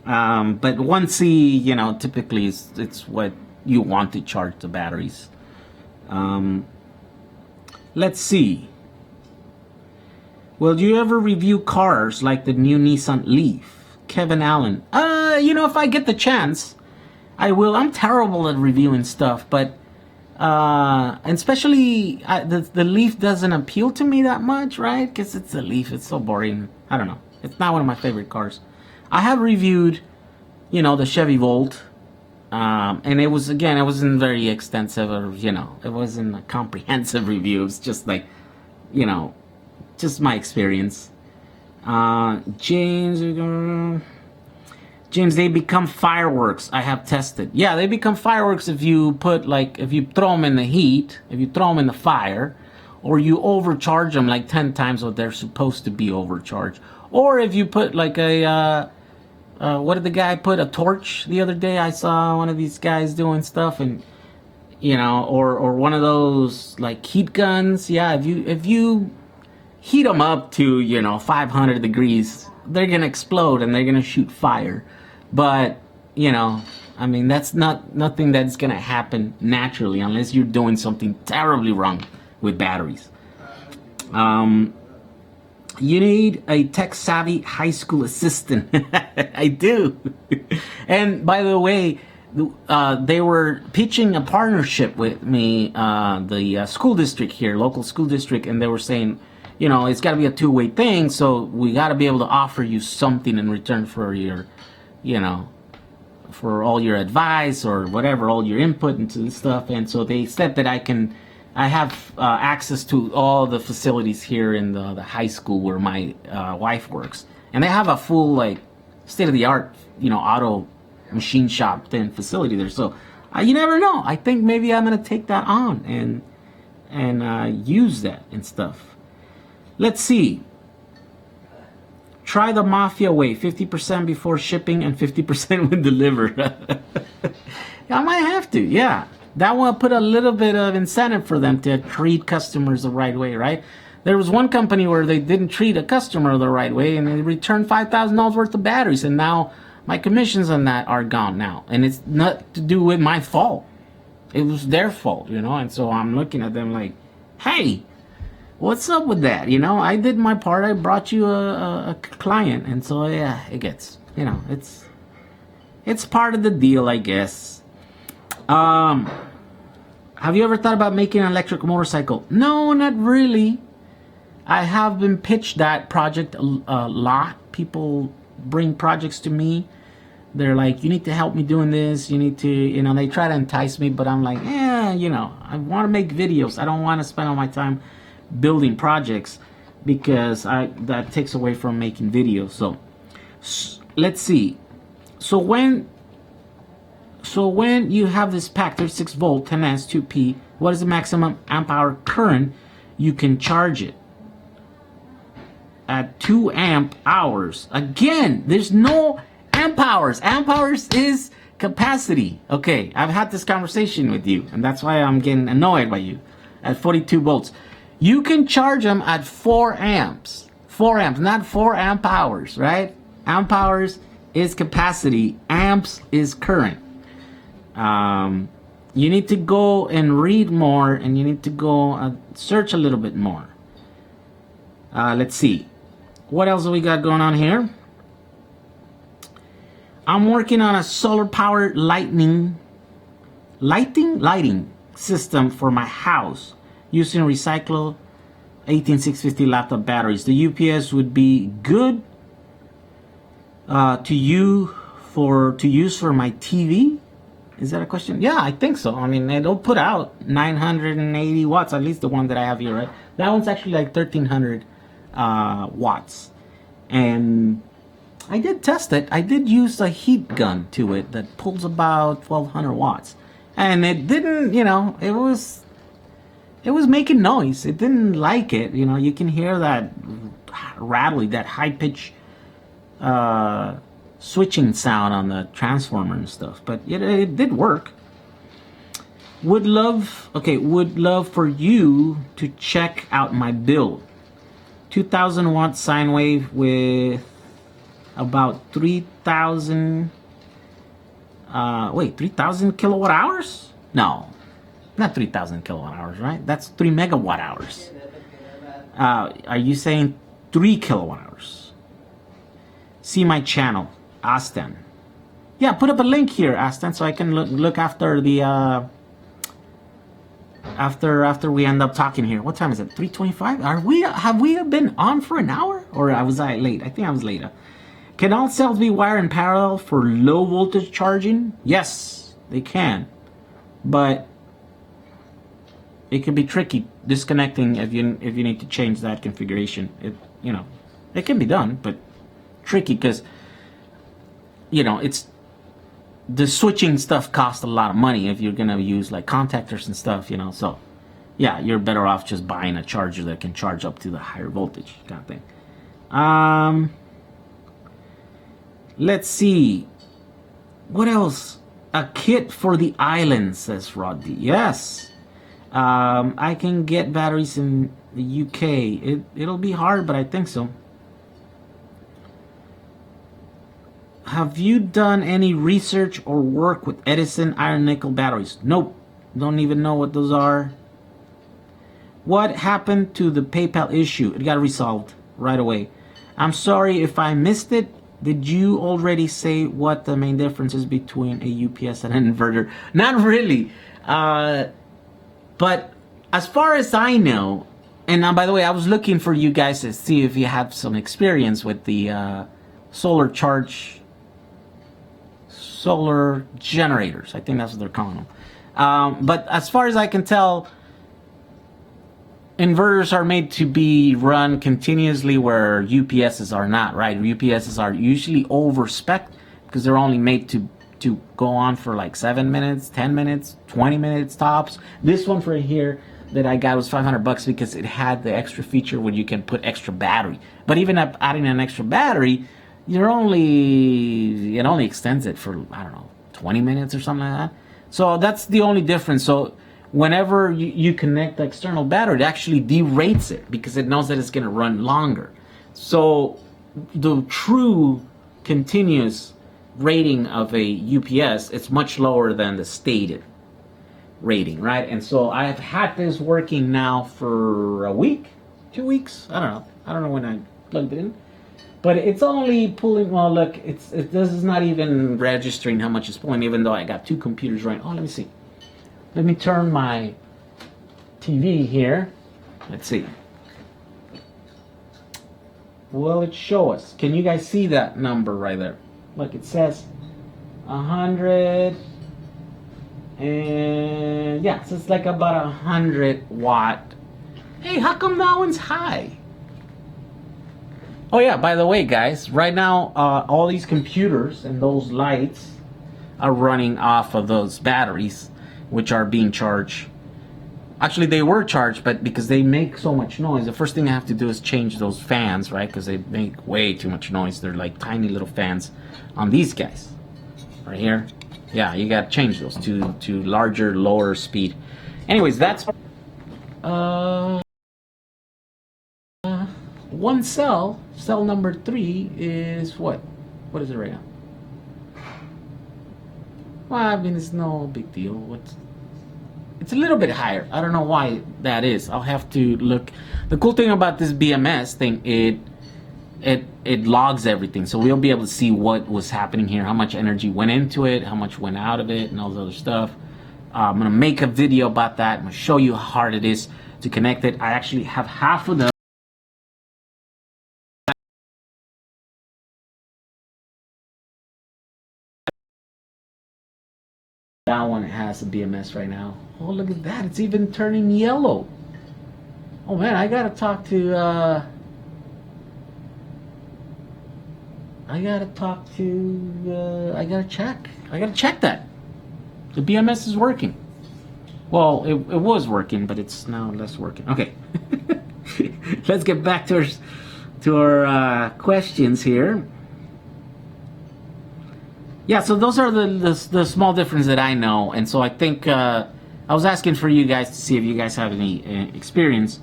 But 1C, you know, typically it's what you want to charge the batteries. Let's see. Will you ever review cars like the new Nissan Leaf? Kevin Allen. You know, if I get the chance, I will. I'm terrible at reviewing stuff, but and especially the Leaf doesn't appeal to me that much, right? Because it's a Leaf. It's so boring. I don't know. It's not one of my favorite cars. I have reviewed, you know, the Chevy Volt, and it wasn't very extensive, or you know, it wasn't a comprehensive review. It was just like, you know, just my experience. James, they become fireworks. I have tested. Yeah, they become fireworks if you throw them in the heat, if you throw them in the fire, or you overcharge them like 10 times what they're supposed to be overcharged. Or if you put like what did the guy put? A torch the other day? I saw one of these guys doing stuff, and you know, or one of those like heat guns. Yeah, if you heat them up to, you know, 500 degrees, they're gonna explode and they're gonna shoot fire. But you know, I mean, that's nothing that's gonna happen naturally unless you're doing something terribly wrong with batteries. You need a tech-savvy high school assistant. I do. And by the way, they were pitching a partnership with me, the school district here, local school district, and they were saying, you know, it's got to be a two-way thing, so we got to be able to offer you something in return for your, you know, for all your advice or whatever, all your input into this stuff. And so they said that I have access to all the facilities here in the high school where my wife works, and they have a full like state-of-the-art, you know, auto machine shop then facility there. So you never know. I think maybe I'm gonna take that on and use that and stuff. Let's see. Try the Mafia way: 50% before shipping and 50% when delivered. I might have to. Yeah. That will put a little bit of incentive for them to treat customers the right way, right? There was one company where they didn't treat a customer the right way, and they returned $5,000 worth of batteries, and now my commissions on that are gone now. And it's not to do with my fault. It was their fault, you know? And so I'm looking at them like, hey, what's up with that? You know, I did my part. I brought you a client. And so, yeah, it gets, you know, it's part of the deal, I guess. Have you ever thought about making an electric motorcycle? No, not really. I have been pitched that project a lot. People bring projects to me. They're like, you need to help me doing this. You need to, you know, they try to entice me, but I'm like, you know, I want to make videos. I don't want to spend all my time building projects because that takes away from making videos. So let's see. So when you have this pack, 36 volt, 10 amps, 2P, what is the maximum amp hour current you can charge it? At 2 amp hours. Again, there's no amp hours. Amp hours is capacity. Okay, I've had this conversation with you, and that's why I'm getting annoyed by you. At 42 volts. You can charge them at 4 amps. 4 amps, not 4 amp hours, right? Amp hours is capacity. Amps is current. You need to go and read more, and you need to go search a little bit more. Let's see. What else do we got going on here? I'm working on a solar powered lighting system for my house using recycled 18650 laptop batteries. The UPS would be good to use for my TV. Is that a question? Yeah, I think so. I mean, it'll put out 980 watts, at least the one that I have here, right? That one's actually like 1300 watts. And I did test it. I did use a heat gun to it that pulls about 1200 watts. And it didn't, you know, it it was making noise. It didn't like it. You know, you can hear that rattling, that high pitch switching sound on the transformer and stuff. But it did work. Would love for you to check out my build. 2000 watt sine wave with about 3000 3,000 kilowatt hours? No, not 3,000 kilowatt hours, right? That's 3 megawatt hours. Are you saying 3 kilowatt hours? See my channel, Aston. Yeah, put up a link here, Aston, so I can look after the after we end up talking here. What time is it? 3:25? Have we been on for an hour? Or was I late? I think I was late. Can all cells be wired in parallel for low voltage charging? Yes, they can. But it can be tricky disconnecting if you need to change that configuration. It can be done, but tricky because it's the switching stuff costs a lot of money if you're gonna use like contactors and stuff, so yeah, you're better off just buying a charger that can charge up to the higher voltage kind of thing. Let's see what else. A kit for the island, says Rod D. Yes, I can get batteries in the UK. It'll be hard, but I think so. Have you done any research or work with Edison iron nickel batteries? Nope. Don't even know what those are. What happened to the PayPal issue? It got resolved right away. I'm sorry if I missed it. Did you already say what the main difference is between a UPS and an inverter? Not really. But as far as I know, and by the way, I was looking for you guys to see if you have some experience with the solar generators. I think that's what they're calling them. But as far as I can tell, inverters are made to be run continuously where UPSs are not, right? UPSs are usually over-spec because they're only made to go on for like 7 minutes, 10 minutes, 20 minutes tops. This one for here that I got was $500 because it had the extra feature where you can put extra battery. But even adding an extra battery, it only extends it for, I don't know, 20 minutes or something like that. So that's the only difference. So whenever you connect the external battery, it actually derates it because it knows that it's going to run longer. So the true continuous rating of a UPS, it's much lower than the stated rating, right? And so I've had this working now for a week, 2 weeks. I don't know when I plugged it in. But it's only pulling, well, look, this is not even registering how much it's pulling, even though I got 2 computers running. Oh, let me see. Let me turn my TV here. Let's see. Will it show us? Can you guys see that number right there? Look, it says 100. And yeah, so it's like about 100 watt. Hey, how come that one's high? Oh yeah, by the way, guys, right now all these computers and those lights are running off of those batteries, which are being charged. Actually, they were charged, but because they make so much noise, the first thing I have to do is change those fans, right? Because they make way too much noise. They're like tiny little fans on these guys right here. Yeah, you gotta change those to larger, lower speed. Anyways, that's one cell number 3 is what is it right now? Well, I mean, it's no big deal. It's a little bit higher. I don't know why that is. I'll have to look. The cool thing about this BMS thing, it logs everything, so we'll be able to see what was happening here, how much energy went into it, how much went out of it, and all this other stuff. I'm gonna make a video about that. I'm gonna show you how hard it is to connect it. I actually have half of them. That one has a BMS right now. Oh, look at that. It's even turning yellow. Oh, man, I gotta talk to, I gotta check that. The BMS is working. Well, it was working, but it's now less working. Okay. Let's get back to our questions here. Yeah, so those are the small differences that I know, and so I think I was asking for you guys to see if you guys have any experience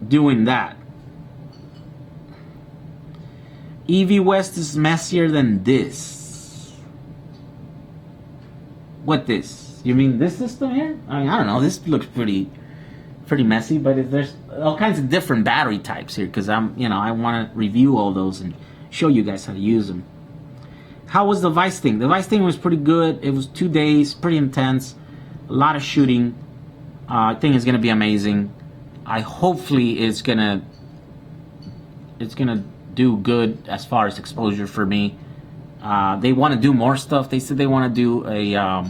doing that. EV West is messier than this. What this? You mean this system here? I mean, I don't know. This looks pretty messy, but there's all kinds of different battery types here because I want to review all those and show you guys how to use them. How was the Vice thing? The Vice thing was pretty good. It was 2 days, pretty intense, a lot of shooting. I think it's gonna be amazing. Hopefully it's gonna do good as far as exposure for me. They want to do more stuff. They said they want to do a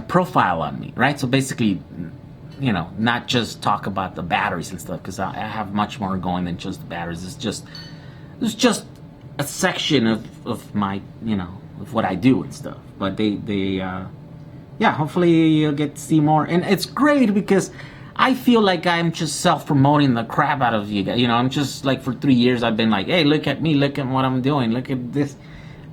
profile on me, right? So basically, not just talk about the batteries and stuff, because I have much more going than just the batteries. It's just a section of my, of what I do and stuff. But yeah, hopefully you'll get to see more. And it's great because I feel like I'm just self-promoting the crap out of you guys. I'm just like, for 3 years I've been like, hey, look at me, look at what I'm doing, look at this.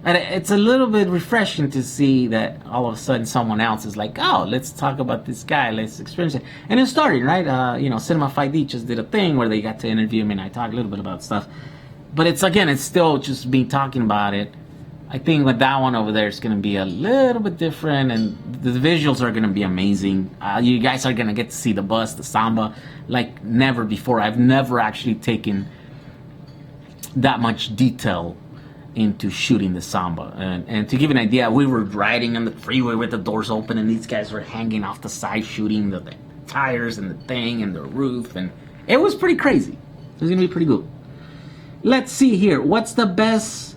And it's a little bit refreshing to see that all of a sudden someone else is like, oh, let's talk about this guy, let's experience it. And it started, right? Cinema 5D just did a thing where they got to interview me and I talked a little bit about stuff. But it's still just me talking about it. I think with that one over there, it's going to be a little bit different, and the visuals are going to be amazing. You guys are going to get to see the bus, the Samba, like never before. I've never actually taken that much detail into shooting the Samba. And to give you an idea, we were riding on the freeway with the doors open, and these guys were hanging off the side shooting the tires and the thing and the roof, and it was pretty crazy. It was going to be pretty good. Let's see here. What's the best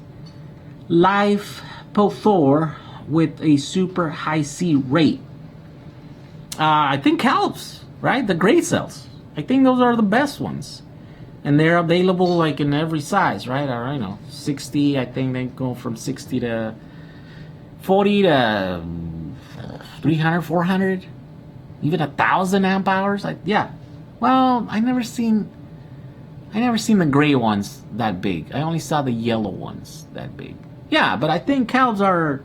live PO4 with a super high C rate? I think Calps, right? The gray cells. I think those are the best ones. And they're available like in every size, right? I know 60, I think they go from 60 to 40 to 300, 400, even 1,000 amp hours. Yeah. Well, I never seen the gray ones that big. I only saw the yellow ones that big. Yeah, but I think Calves are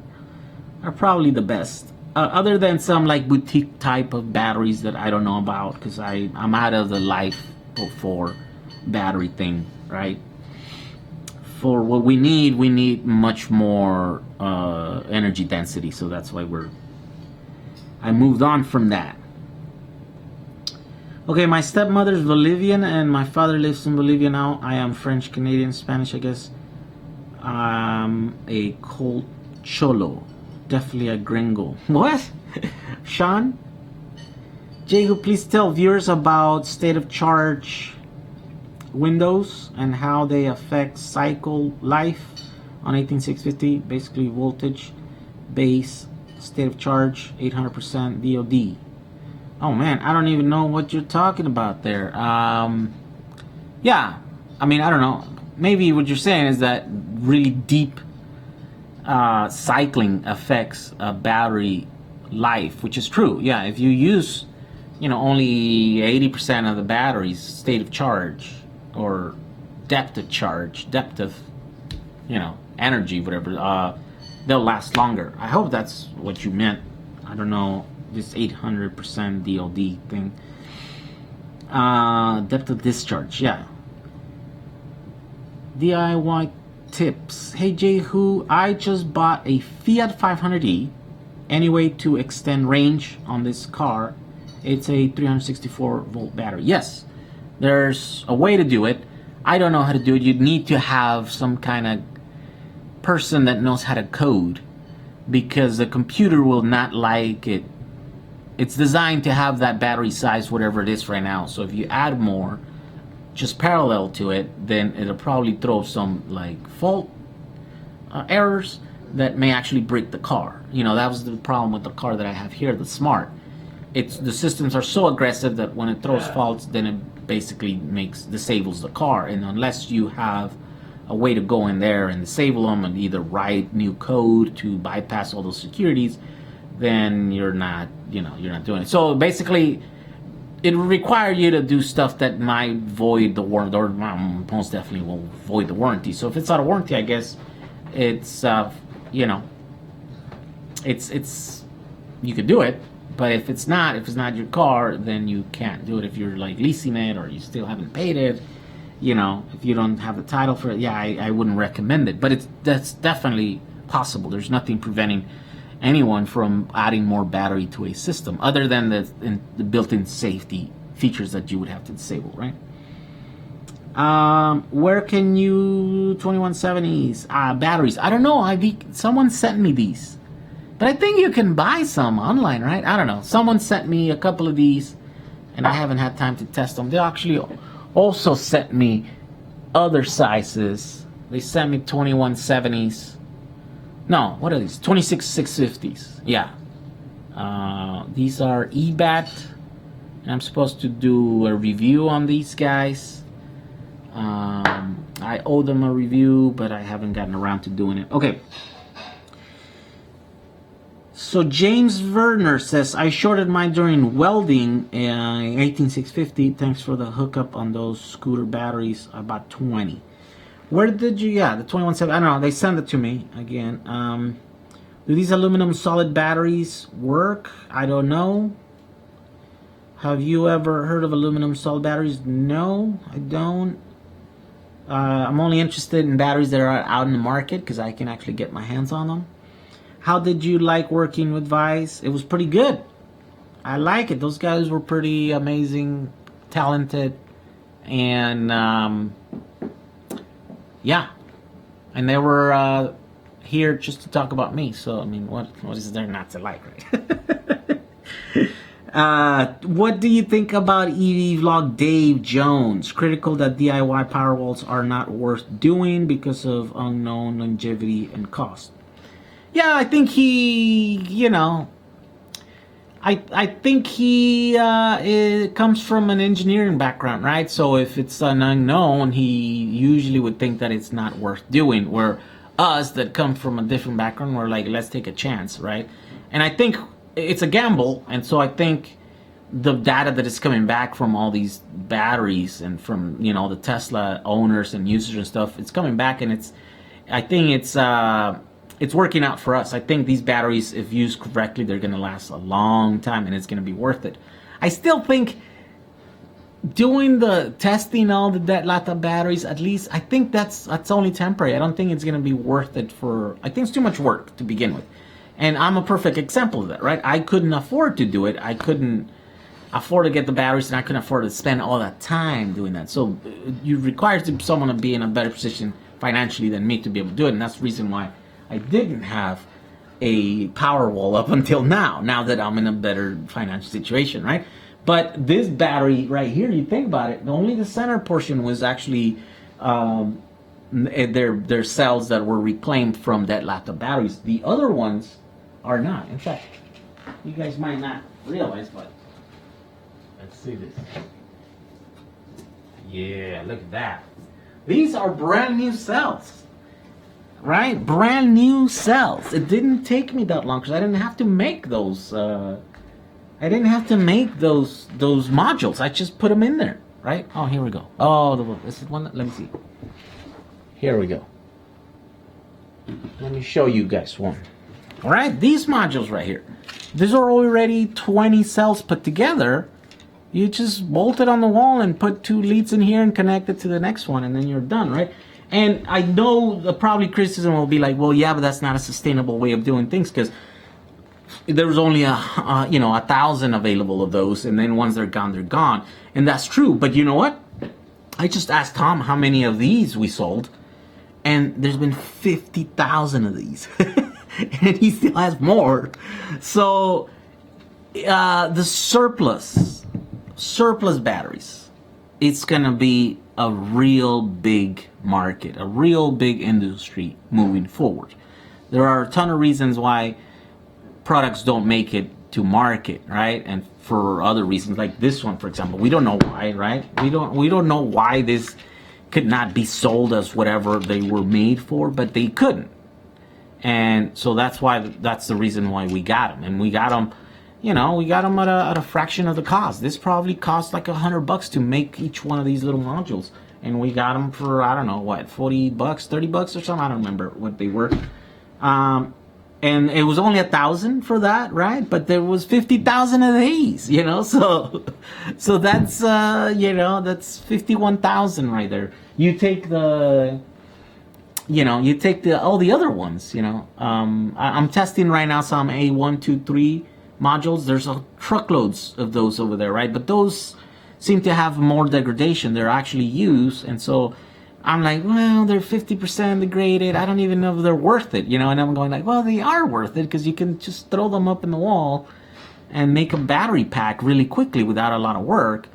probably the best. Other than some like boutique type of batteries that I don't know about, because I'm out of the life PO4 battery thing, right? For what we need much more energy density, so that's why I moved on from that. Okay, my stepmother's Bolivian and my father lives in Bolivia now. I am French, Canadian, Spanish, I guess. A cold cholo. Definitely a gringo. What? Sean? Jehu, please tell viewers about state of charge windows and how they affect cycle life on 18650. Basically voltage, base, state of charge, 800% DOD. Oh man, I don't even know what you're talking about there. Yeah, I mean, I don't know. Maybe what you're saying is that really deep cycling affects battery life, which is true. Yeah, if you use, only 80% of the battery's state of charge or depth of charge, depth of, energy, whatever, they'll last longer. I hope that's what you meant. I don't know. This 800% DOD thing. Depth of discharge, yeah. DIY tips. Hey Jehu, I just bought a Fiat 500e. Any way to extend range on this car? It's a 364 volt battery. Yes, there's a way to do it. I don't know how to do it. You'd need to have some kind of person that knows how to code, because the computer will not like it. It's designed to have that battery size, whatever it is right now. So if you add more, just parallel to it, then it'll probably throw some like fault errors that may actually break the car. That was the problem with the car that I have here, the Smart. The systems are so aggressive that when it throws faults, then it basically disables the car. And unless you have a way to go in there and disable them and either write new code to bypass all those securities, then you're not doing it. So basically, it will require you to do stuff that might void the warranty, or most definitely will void the warranty. So if it's out of warranty, I guess it's it's you could do it. But if it's not your car, then you can't do it. If you're like leasing it or you still haven't paid it, if you don't have the title for it, yeah, I wouldn't recommend it. But that's definitely possible. There's nothing preventing anyone from adding more battery to a system, other than the built-in safety features that you would have to disable, right? Where can you 2170s batteries? I don't know. Someone sent me these. But I think you can buy some online, right? I don't know. Someone sent me a couple of these, and I haven't had time to test them. They actually also sent me other sizes. They sent me 2170s. No, what are these? 26650s. Yeah. These are EBAT, and I'm supposed to do a review on these guys. I owe them a review, but I haven't gotten around to doing it. Okay. So James Werner says, I shorted mine during welding in 18650. Thanks for the hookup on those scooter batteries. I bought 20. Where did you, the 217, I don't know, they sent it to me again. Do these aluminum solid batteries work? I don't know. Have you ever heard of aluminum solid batteries? No, I don't. I'm only interested in batteries that are out in the market because I can actually get my hands on them. How did you like working with Vice? It was pretty good. I like it. Those guys were pretty amazing, talented, and yeah. And they were here just to talk about me. So, I mean, what is there not to like, right? What do you think about EV Vlog Dave Jones? Critical that DIY Powerwalls are not worth doing because of unknown longevity and cost. Yeah, I think he, I think he it comes from an engineering background, right? So if it's an unknown, he usually would think that it's not worth doing. Where us that come from a different background, we're like, let's take a chance, right? And I think it's a gamble, and so I think the data that is coming back from all these batteries and from the Tesla owners and users and stuff, it's coming back, and I think it's working out for us. I think these batteries, if used correctly, they're going to last a long time, and it's going to be worth it. I still think doing the testing all the dead lata batteries, at least, I think that's only temporary. I don't think it's going to be worth it I think it's too much work to begin with. And I'm a perfect example of that, right? I couldn't afford to do it. I couldn't afford to get the batteries, and I couldn't afford to spend all that time doing that. So you require someone to be in a better position financially than me to be able to do it, and that's the reason why I didn't have a Powerwall up until now that I'm in a better financial situation, right? But this battery right here, you think about it, only the center portion was actually their cells that were reclaimed from that lata batteries. The other ones are not. In fact, you guys might not realize, but let's see this. Yeah, look at that. These are brand new cells. Right? Brand new cells. It didn't take me that long because I didn't have to make those. I didn't have to make those modules. I just put them in there. Right? Oh, here we go. Oh, this is one. Let me see. Here we go. Let me show you guys one. All right? These modules right here. These are already 20 cells put together. You just bolt it on the wall and put 2 leads in here and connect it to the next one, and then you're done, right? And I know probably criticism will be like, well, yeah, but that's not a sustainable way of doing things because there was only 1,000 available of those, and then once they're gone, they're gone. And that's true. But you know what? I just asked Tom how many of these we sold, and there's been 50,000 of these, and he still has more. So the surplus batteries, it's gonna be a real big market, a real big industry moving forward. There are a ton of reasons why products don't make it to market, right? And for other reasons, like this one, for example, we don't know why, right? We don't know why this could not be sold as whatever they were made for, but they couldn't. And so that's the reason why we got them. And we got them, we got them at a fraction of the cost. This probably cost like $100 to make each one of these little modules. And we got them for, I don't know, what, $40, $30 or something? I don't remember what they were. And it was only 1,000 for that, right? But there was 50,000 of these, so that's that's 51,000 right there. You take all the other ones, I'm testing right now some A123 modules. There's truckloads of those over there, right? But those seem to have more degradation. They're actually used, and so I'm like, well, they're 50% degraded. I don't even know if they're worth it, And I'm going like, well, they are worth it because you can just throw them up in the wall and make a battery pack really quickly without a lot of work.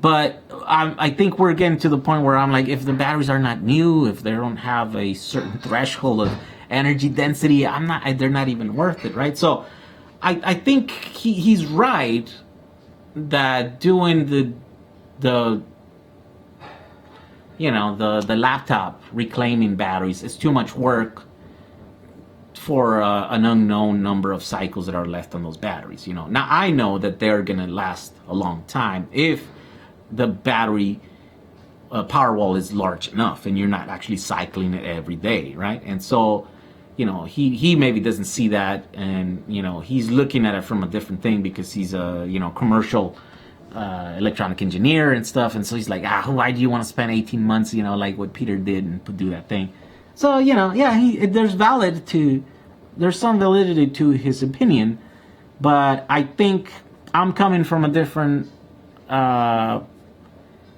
But I think we're getting to the point where I'm like, if the batteries are not new, if they don't have a certain threshold of energy density, they're not even worth it, right? So I think he's right that doing the laptop reclaiming batteries is too much work for an unknown number of cycles that are left on those batteries. Now I know that they're gonna last a long time if the battery Powerwall is large enough and you're not actually cycling it every day, right? And so he maybe doesn't see that, and he's looking at it from a different thing because he's a commercial electronic engineer and stuff, and so he's like, why do you want to spend 18 months like what Peter did and do that thing? So there's some validity to his opinion, but I think I'm coming from a different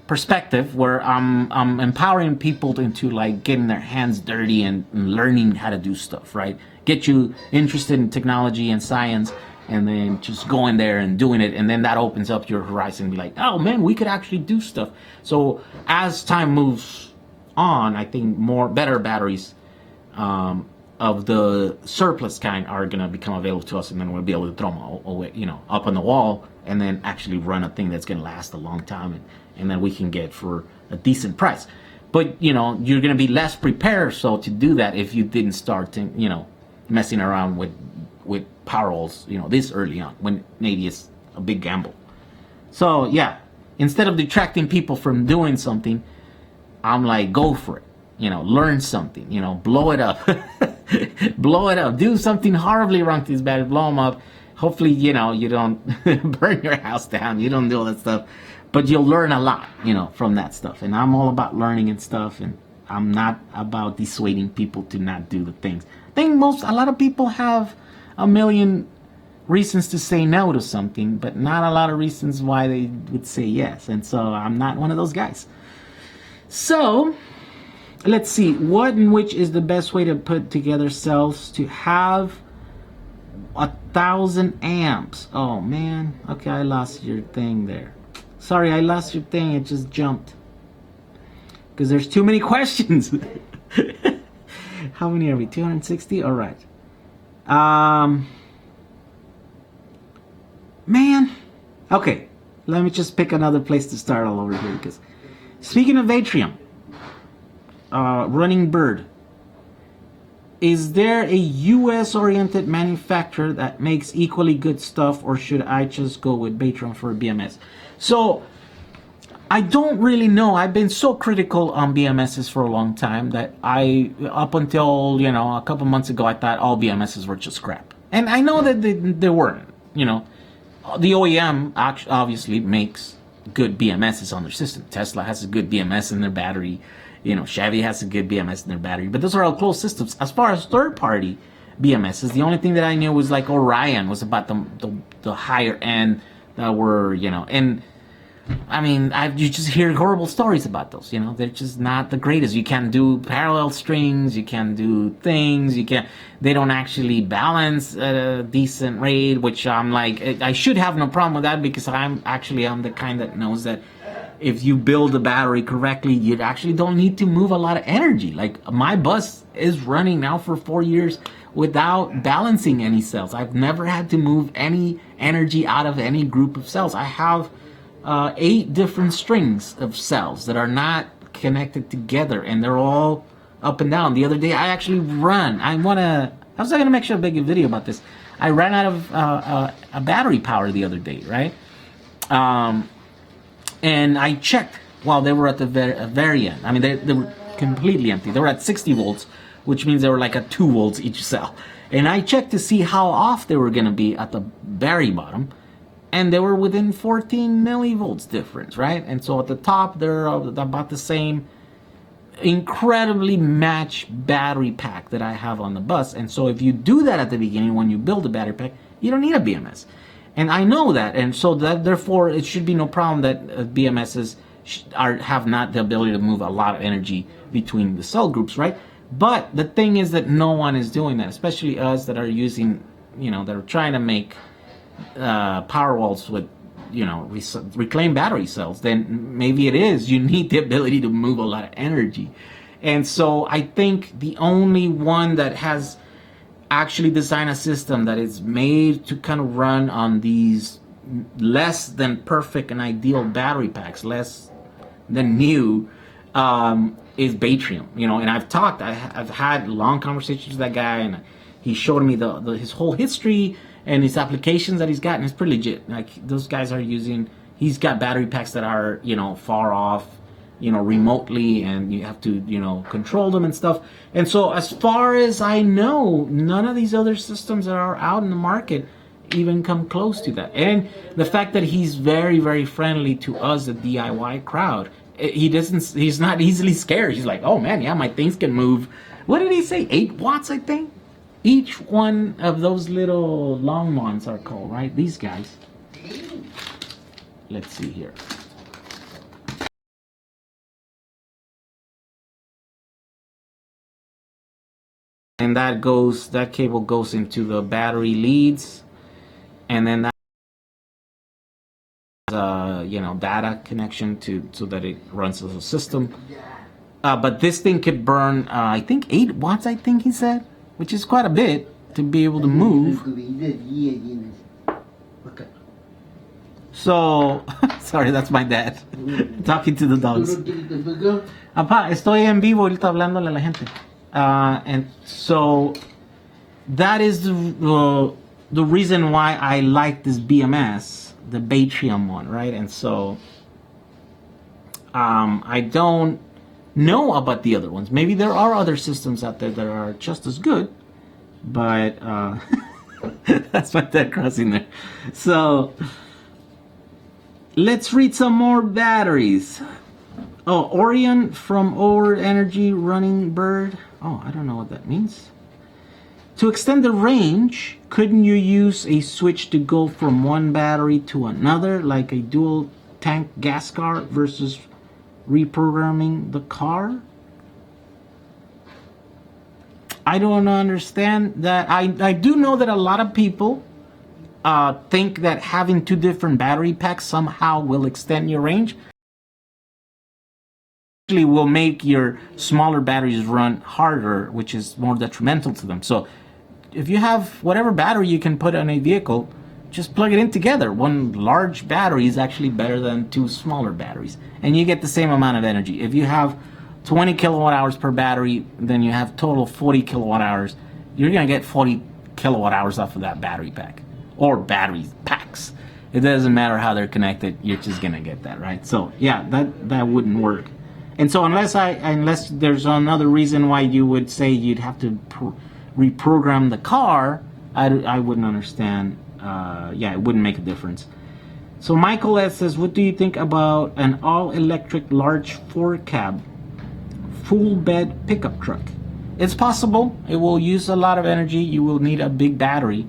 perspective where I'm empowering people into like getting their hands dirty and learning how to do stuff, right? Get you interested in technology and science, and then just going there and doing it, and then that opens up your horizon and be like, oh man, we could actually do stuff. So as time moves on, I think better batteries of the surplus kind are gonna become available to us, and then we'll be able to throw them away, up on the wall, and then actually run a thing that's gonna last a long time, and then we can get for a decent price. But you're gonna be less prepared to do that if you didn't start messing around with Powerwalls, this early on, when maybe it's a big gamble. So yeah, instead of detracting people from doing something, I'm like, go for it. Learn something. Blow it up. Blow it up. Do something horribly wrong to these batteries. Blow them up. Hopefully, you don't burn your house down. You don't do all that stuff, but you'll learn a lot, from that stuff. And I'm all about learning and stuff, and I'm not about dissuading people to not do the things. I think a lot of people have a million reasons to say no to something, but not a lot of reasons why they would say yes. And so I'm not one of those guys. So let's see, which is the best way to put together cells to have 1,000 amps? Oh man, okay, I lost your thing there. Sorry, I lost your thing. It just jumped because there's too many questions. How many are we? 260. All right. Man, okay, let me just pick another place to start all over here, because speaking of Atrium, Running Bird, is there a US oriented manufacturer that makes equally good stuff, or should I just go with Batron for BMS? So I don't really know. I've been so critical on BMSs for a long time that up until, a couple months ago, I thought all BMSs were just crap. And I know that they weren't, The OEM obviously makes good BMSs on their system. Tesla has a good BMS in their battery. Chevy has a good BMS in their battery. But those are all closed systems. As far as third-party BMSs, the only thing that I knew was like Orion was about the higher end that were, and I mean, you just hear horrible stories about those. They're just not the greatest. You can't do parallel strings. You can't do things. They don't actually balance at a decent rate. Which I'm like, I should have no problem with that, because I'm the kind that knows that if you build the battery correctly, you actually don't need to move a lot of energy. Like my bus is running now for 4 years without balancing any cells. I've never had to move any energy out of any group of cells. I have 8 different strings of cells that are not connected together, and they're all up and down. The other day I actually I I was gonna make sure I make a video about this. I ran out of a battery power the other day, right? And I checked while they were at the very end. I mean, they were completely empty. They were at 60 volts, which means they were like at 2 volts each cell. And I checked to see how off they were gonna be at the very bottom, and they were within 14 millivolts difference, right? And so at the top, they're about the same incredibly matched battery pack that I have on the bus. And so if you do that at the beginning when you build a battery pack, you don't need a BMS. And I know that, and so that therefore it should be no problem that BMSs have not the ability to move a lot of energy between the cell groups, right? But the thing is that no one is doing that, especially us that are using, that are trying to make power walls with, reclaim battery cells. Then maybe it is, you need the ability to move a lot of energy. And so I think the only one that has actually designed a system that is made to kind of run on these less than perfect and ideal battery packs, less than new, is Batrium. And I've had long conversations with that guy, and he showed me his whole history and his applications that he's got, and it's pretty legit. Like, those guys are he's got battery packs that are, far off, remotely, and you have to, control them and stuff. And so as far as I know, none of these other systems that are out in the market even come close to that. And the fact that he's very, very friendly to us, the DIY crowd, he's not easily scared. He's like, oh man, yeah, my things can move. What did he say? 8 watts, I think? Each one of those little long ones are called, right? These guys. Let's see here. And that cable goes into the battery leads, and then that data connection so that it runs as a system. But this thing could burn, I think 8 watts, I think he said, which is quite a bit to be able to move. So, sorry, that's my dad talking to the dogs. Papá, estoy en vivo ahorita hablándole a la gente. And so that is the reason why I like this BMS, the Batrium one, right? And so I don't know about the other ones. Maybe there are other systems out there that are just as good, but that's my dad crossing there. So let's read some more batteries. Oh, Orion from Over Energy Running Bird. Oh, I don't know what that means. To extend the range, couldn't you use a switch to go from one battery to another, like a dual tank gas car, versus reprogramming the car? I don't understand that. I do know that a lot of people think that having 2 different battery packs somehow will extend your range. Will make your smaller batteries run harder, which is more detrimental to them. So if you have whatever battery you can put on a vehicle, just plug it in together. One large battery is actually better than 2 smaller batteries, and you get the same amount of energy. If you have 20 kilowatt hours per battery, then you have total 40 kilowatt hours. You're gonna get 40 kilowatt hours off of that battery pack, or battery packs. It doesn't matter how they're connected, you're just gonna get that, right? So yeah, that wouldn't work. And so unless there's another reason why you would say you'd have to reprogram the car, I wouldn't understand. Yeah, it wouldn't make a difference. So Michael S. says, what do you think about an all-electric large 4-cab full bed pickup truck? It's possible. It will use a lot of energy. You will need a big battery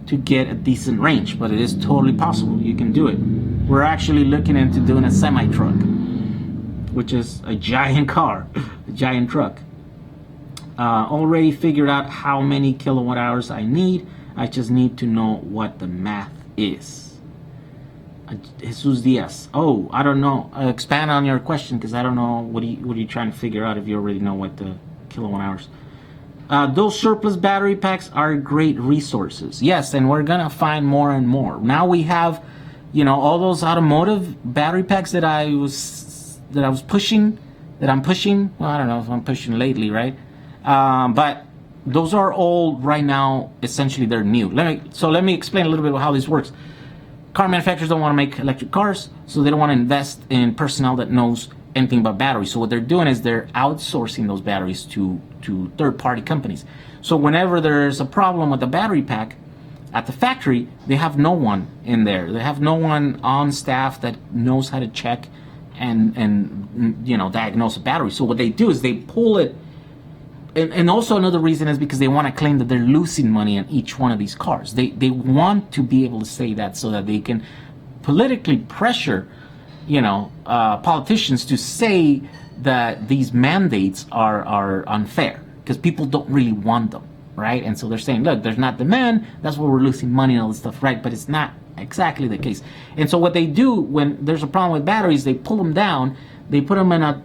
to get a decent range, but it is totally possible. You can do it. We're actually looking into doing a semi-truck, which is a giant car, a giant truck. Already figured out how many kilowatt hours I need. I just need to know what the math is. Jesus Diaz. Oh, I don't know. Expand on your question, because I don't know. What are you trying to figure out if you already know what the kilowatt hours? Those surplus battery packs are great resources. Yes, and we're gonna find more and more. Now we have, all those automotive battery packs that I'm pushing. Well, I don't know if I'm pushing lately, right? But those are all right now, essentially they're new. Let me explain a little bit how this works. Car manufacturers don't want to make electric cars, so they don't want to invest in personnel that knows anything about batteries. So what they're doing is they're outsourcing those batteries to third-party companies. So whenever there's a problem with the battery pack at the factory, they have no one in there. They have no one on staff that knows how to check and you know, diagnose a battery. So what they do is they pull it. And also another reason is because they want to claim that they're losing money on each one of these cars. They want to be able to say that so that they can politically pressure, you know, politicians to say that these mandates are unfair because people don't really want them, right? And so they're saying, look, there's not demand. That's why we're losing money and all this stuff, right? But it's not exactly the case. And so what they do when there's a problem with batteries, they pull them down. They put them in a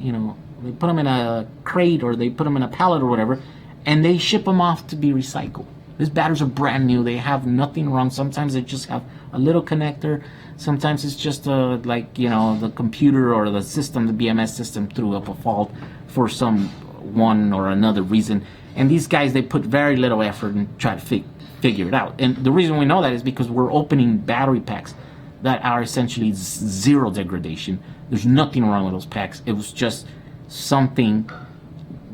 you know. They put them in a crate or they put them in a pallet or whatever, and they ship them off to be recycled. These batteries are brand new. They have nothing wrong. Sometimes they just have a little connector. Sometimes it's just like, you know, the computer or the system, the BMS system threw up a fault for some one or another reason. And these guys, they put very little effort and try to figure it out. And the reason we know that is because we're opening battery packs that are essentially zero degradation. There's nothing wrong with those packs. It was just something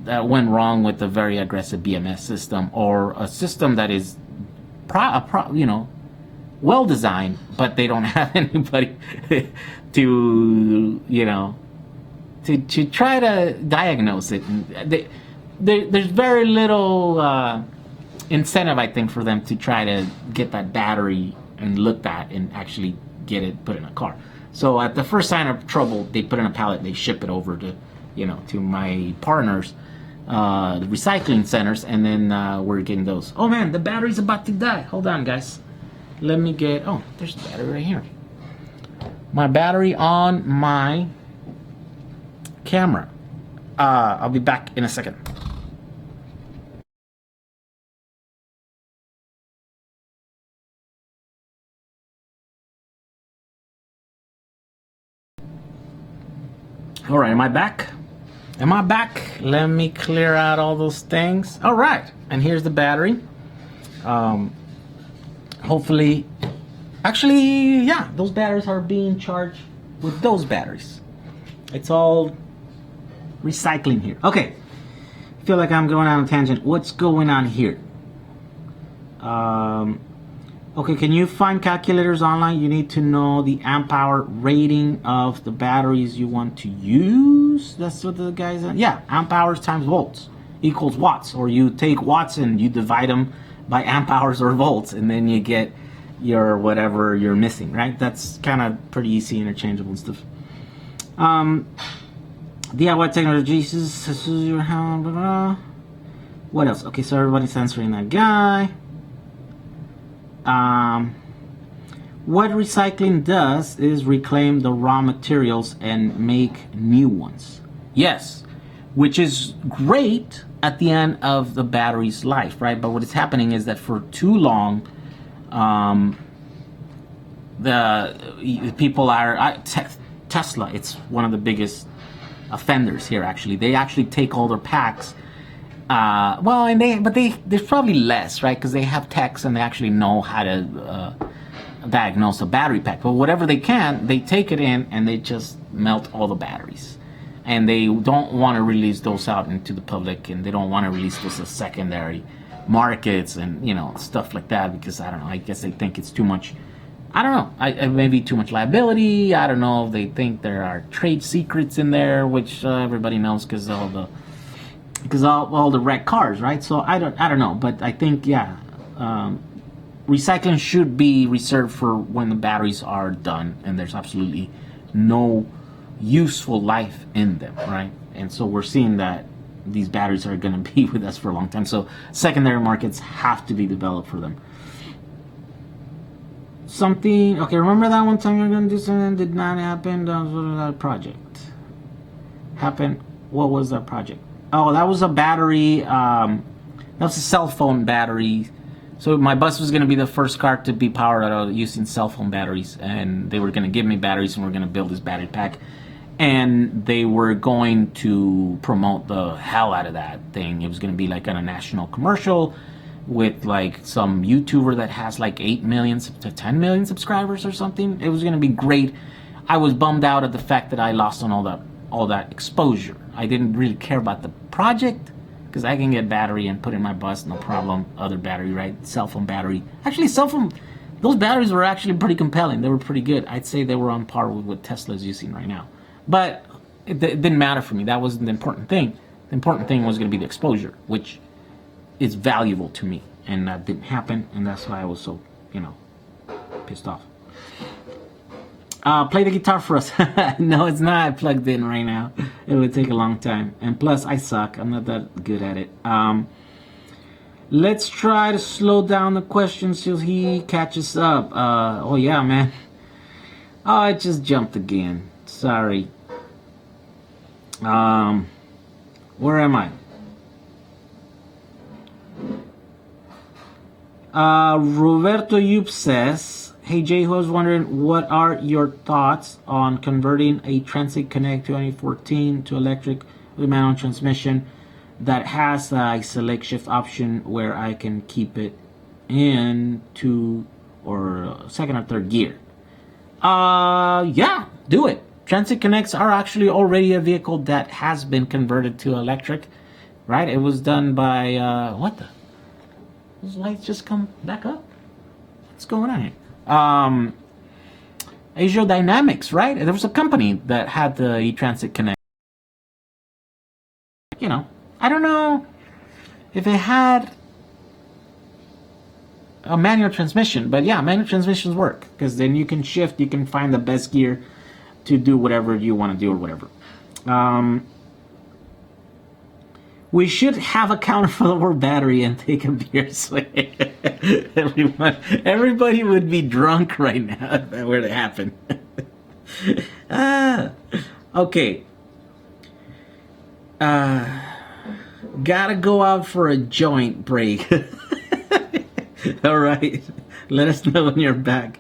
that went wrong with a very aggressive BMS system or a system that is you know, well designed, but they don't have anybody to, you know, to try to diagnose it. And there's very little incentive, I think, for them to try to get that battery and looked at and actually get it put in a car. So at the first sign of trouble, they put in a pallet, they ship it over to, you know, to my partners, the recycling centers, and then we're getting those. Oh man, the battery's about to die. Hold on, guys. Let me get, oh, there's the battery right here. My battery on my camera. I'll be back in a second. All right, am I back? Am I back? Let me clear out all those things. All right, and here's the battery. Hopefully, actually, yeah, those batteries are being charged with those batteries. It's all recycling here. Okay, I feel like I'm going on a tangent. What's going on here? Okay, can you find calculators online? You need to know the amp hour rating of the batteries you want to use. That's what the guys are. Yeah, amp hours times volts equals watts. Or you take watts and you divide them by amp hours or volts, and then you get your whatever you're missing, right? That's kind of pretty easy, interchangeable and stuff. DIY technology. What else? Okay, so everybody's answering that guy. What recycling does is reclaim the raw materials and make new ones. Yes, which is great at the end of the battery's life, right? But what is happening is that for too long, the people are Tesla. It's one of the biggest offenders here. Actually, they actually take all their packs. There's probably less, right? Because they have techs and they actually know how to diagnose a battery pack. But whatever they can, they take it in and they just melt all the batteries. And they don't want to release those out into the public, and they don't want to release those as secondary markets and, you know, stuff like that, because I don't know, I guess they think it's too much. I don't know, maybe too much liability. I don't know if they think there are trade secrets in there, which everybody knows because all the wrecked cars, right? So I don't know, but I think, yeah, recycling should be reserved for when the batteries are done and there's absolutely no useful life in them, right? And so we're seeing that these batteries are going to be with us for a long time. So secondary markets have to be developed for them. Okay, remember that one time you're going to do something that did not happen? That was that project happened. What was that project? Oh, that was a battery. That was a cell phone battery. So my bus was going to be the first car to be powered out using cell phone batteries, and they were going to give me batteries, and we're going to build this battery pack. and they were going to promote the hell out of that thing. It was going to be like on a national commercial with like some YouTuber that has like 8 million to 10 million subscribers or something. It was going to be great. I was bummed out at the fact that I lost on all that exposure. I didn't really care about the project because I can get battery and put in my bus, no problem. Other battery, right? Cell phone battery. Actually, those batteries were actually pretty compelling. They were pretty good. I'd say they were on par with what Tesla's using right now. But it didn't matter for me. That wasn't the important thing. The important thing was going to be the exposure, which is valuable to me. And that didn't happen, and that's why I was so, pissed off. Play the guitar for us. No, it's not plugged in right now. It would take a long time. And plus, I suck. I'm not that good at it. Let's try to slow down the questions till he catches up. Oh, yeah, man. Oh, it just jumped again. Sorry. Where am I? Roberto Yup says, hey Jay, who was wondering, what are your thoughts on converting a Transit Connect 2014 to electric with manual transmission that has a select shift option where I can keep it in or second or third gear? Yeah, do it. Transit Connects are actually already a vehicle that has been converted to electric, right? It was done by, what the? Those lights just come back up? What's going on here? Asia Dynamics, right? There was a company that had the E-Transit Connect. I don't know if it had a manual transmission, but yeah, manual transmissions work because then you can shift, you can find the best gear to do whatever you want to do or whatever. We should have a counter for the word battery and take a beer swig. Everybody would be drunk right now if that were to happen. Okay. Gotta go out for a joint break. All right. Let us know when you're back.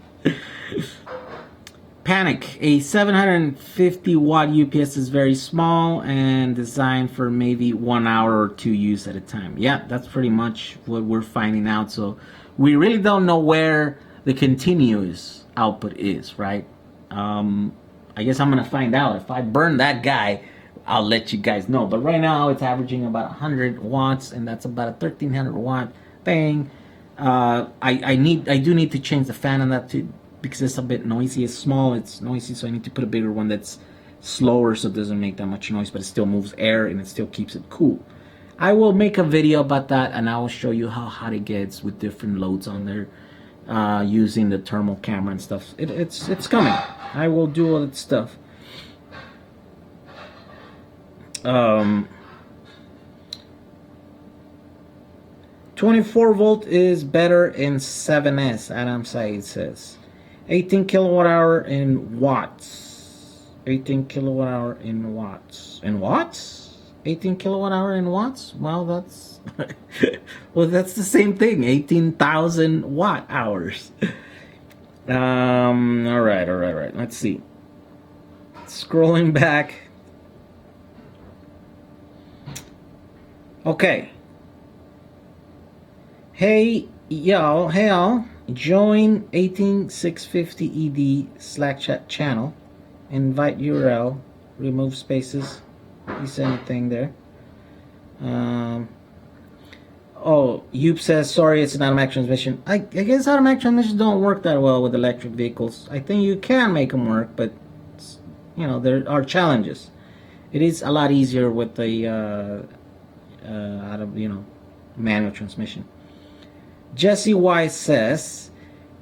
Panic. A 750 watt UPS is very small and designed for maybe 1 hour or 2 use at a time. Yeah, that's pretty much what we're finding out. So we really don't know where the continuous output is, right? I guess I'm gonna find out. If I burn that guy, I'll let you guys know. But right now it's averaging about 100 watts, and that's about a 1300 watt thing. I do need to change the fan on that too, because it's a bit noisy. It's small, it's noisy, so I need to put a bigger one that's slower so it doesn't make that much noise, but it still moves air and it still keeps it cool. I will make a video about that, and I will show you how hot it gets with different loads on there, using the thermal camera and stuff. It's coming. I will do all that stuff. 24 volt is better in 7S, Adam Said says. 18 kilowatt hour in watts. 18 kilowatt hour in watts. In watts? 18 kilowatt hour in watts? Well, that's that's the same thing. 18,000 watt hours. All right. Let's see. Scrolling back. Okay. Hey y'all, join 18650 ED Slack chat channel. Invite URL, remove spaces. You see anything there? Oh, Yoop says, sorry, it's an automatic transmission. I guess automatic transmissions don't work that well with electric vehicles. I think you can make them work, but there are challenges. It is a lot easier with the manual transmission. Jesse Y says,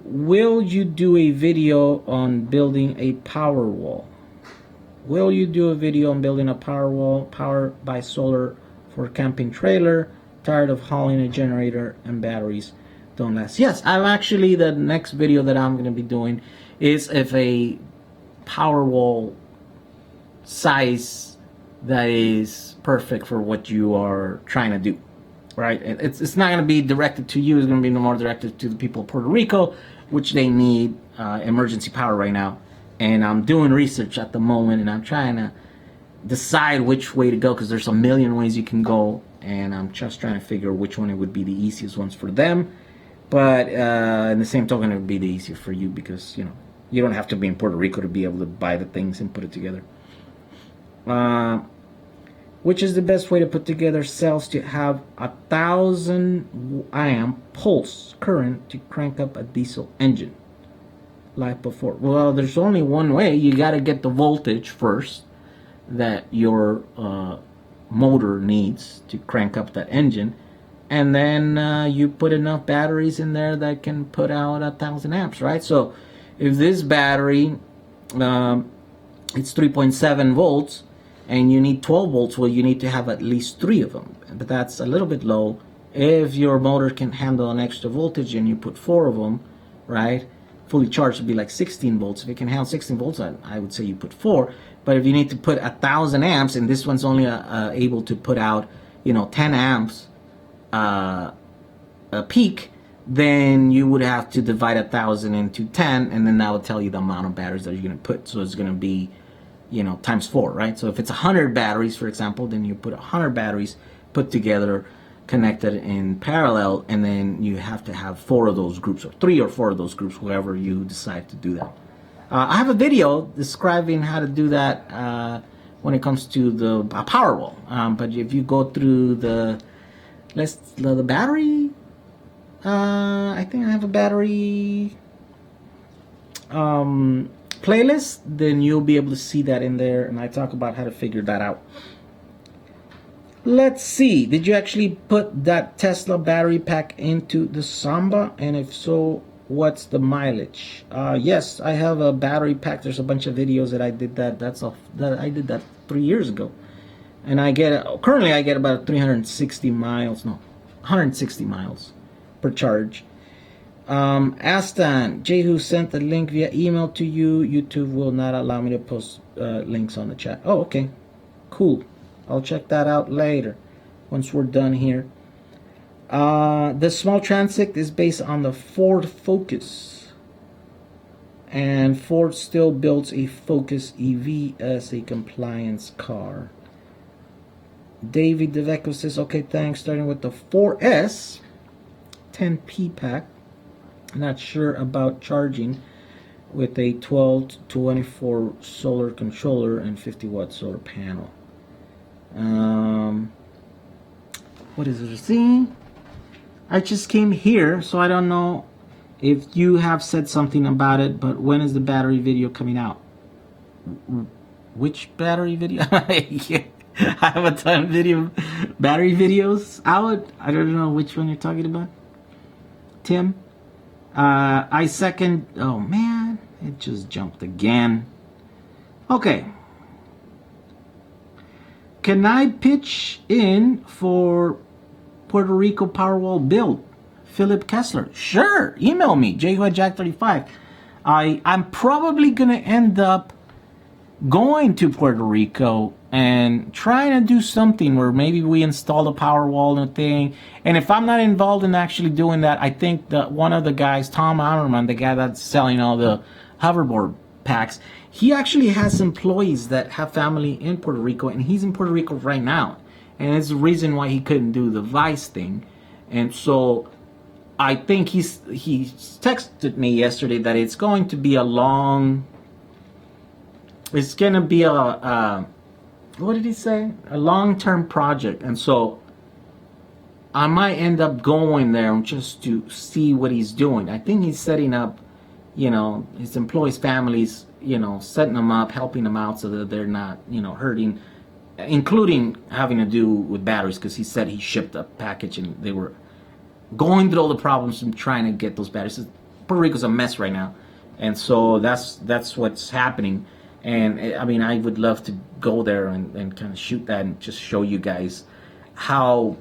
will you do a video on building a Powerwall? Will you do a video on building a Powerwall powered by solar for a camping trailer? Tired of hauling a generator and batteries don't last. Yes, I'm actually, the next video that I'm going to be doing is if a Powerwall size that is perfect for what you are trying to do. Right, it's not going to be directed to you. It's going to be more directed to the people of Puerto Rico, which they need emergency power right now. and I'm doing research at the moment, and I'm trying to decide which way to go, because there's a million ways you can go, and I'm just trying to figure which one it would be the easiest ones for them. But in the same token, it would be the easier for you, because you don't have to be in Puerto Rico to be able to buy the things and put it together. Which is the best way to put together cells to have 1,000 amp pulse current to crank up a diesel engine? Like before. Well, there's only one way. You got to get the voltage first that your motor needs to crank up that engine, and then you put enough batteries in there that can put out 1,000 amps, right? So if this battery it's 3.7 volts and you need 12 volts, well, you need to have at least 3 of them, but that's a little bit low. If your motor can handle an extra voltage and you put 4 of them, right, fully charged would be like 16 volts. If it can handle 16 volts, I would say you put 4. But if you need to put 1,000 amps, and this one's only able to put out 10 amps a peak, then you would have to divide 1,000 into 10, and then that would tell you the amount of batteries that you're going to put. So it's going to be times 4, right? So if it's 100 batteries, for example, then you put 100 batteries put together, connected in parallel, and then you have to have 4 of those groups, or 3 or 4 of those groups, whoever you decide to do that. I have a video describing how to do that when it comes to the Powerwall. But if you go through the battery, I think I have a battery playlist, then you'll be able to see that in there, and I talk about how to figure that out. Let's see, did you actually put that Tesla battery pack into the Samba? And if so, what's the mileage? Yes, I have a battery pack. There's a bunch of videos that I did that. I did that 3 years ago, and currently I get about 160 miles per charge. Aston Jehu sent the link via email to you. YouTube will not allow me to post links on the chat. Oh, okay, cool. I'll check that out later once we're done here. The small Transit is based on the Ford Focus, and Ford still builds a Focus EV as a compliance car. David DeVecco says, okay, thanks. Starting with the 4S 10P pack. Not sure about charging with a 12 to 24 solar controller and 50 watt solar panel. What is it? See, I just came here, so I don't know if you have said something about it, but when is the battery video coming out? Which battery video? I have a ton of battery videos out. I don't know which one you're talking about. Tim? I second. Oh man, it just jumped again. Okay. Can I pitch in for Puerto Rico Powerwall build? Philip Kessler. Sure. Email me, jhuajack35. I'm probably going to end up going to Puerto Rico and trying to do something where maybe we install the Powerwall and a thing. And if I'm not involved in actually doing that, I think that one of the guys, Tom Ammerman, the guy that's selling all the hoverboard packs, he actually has employees that have family in Puerto Rico, and he's in Puerto Rico right now. And it's the reason why he couldn't do the Vice thing. And so I think he texted me yesterday that it's going to be a what did he say? A long-term project. And so I might end up going there just to see what he's doing. I think he's setting up, his employees' families, setting them up, helping them out so that they're not, hurting, including having to do with batteries, because he said he shipped a package and they were going through all the problems and trying to get those batteries. Puerto Rico's a mess right now. And so that's what's happening. And I mean, I would love to go there and kind of shoot that and just show you guys how,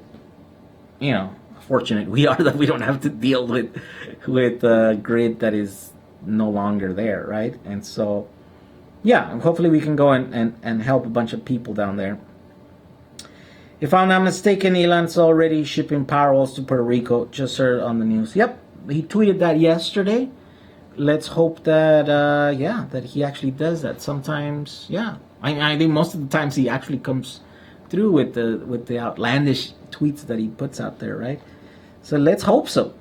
fortunate we are that we don't have to deal with a grid that is no longer there, right? And so, yeah, hopefully we can go and help a bunch of people down there. If I'm not mistaken, Elon's already shipping Powerwalls to Puerto Rico. Just heard on the news. Yep, he tweeted that yesterday. let's hope that yeah, that he actually does that. Sometimes, yeah, I think most of the times he actually comes through with the outlandish tweets that he puts out there, right? So let's hope so.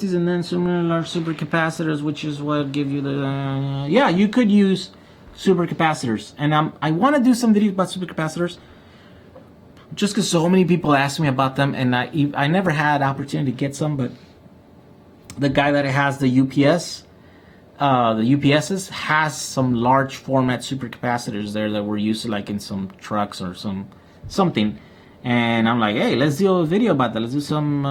And then some large supercapacitors, which is what give you the yeah, you could use supercapacitors, and I want to do some videos about supercapacitors just because so many people ask me about them, and I never had opportunity to get some, but the guy that has the UPSs has some large format supercapacitors there that were used like in some trucks or something, and I'm like, hey, let's do a video about that. Let's do some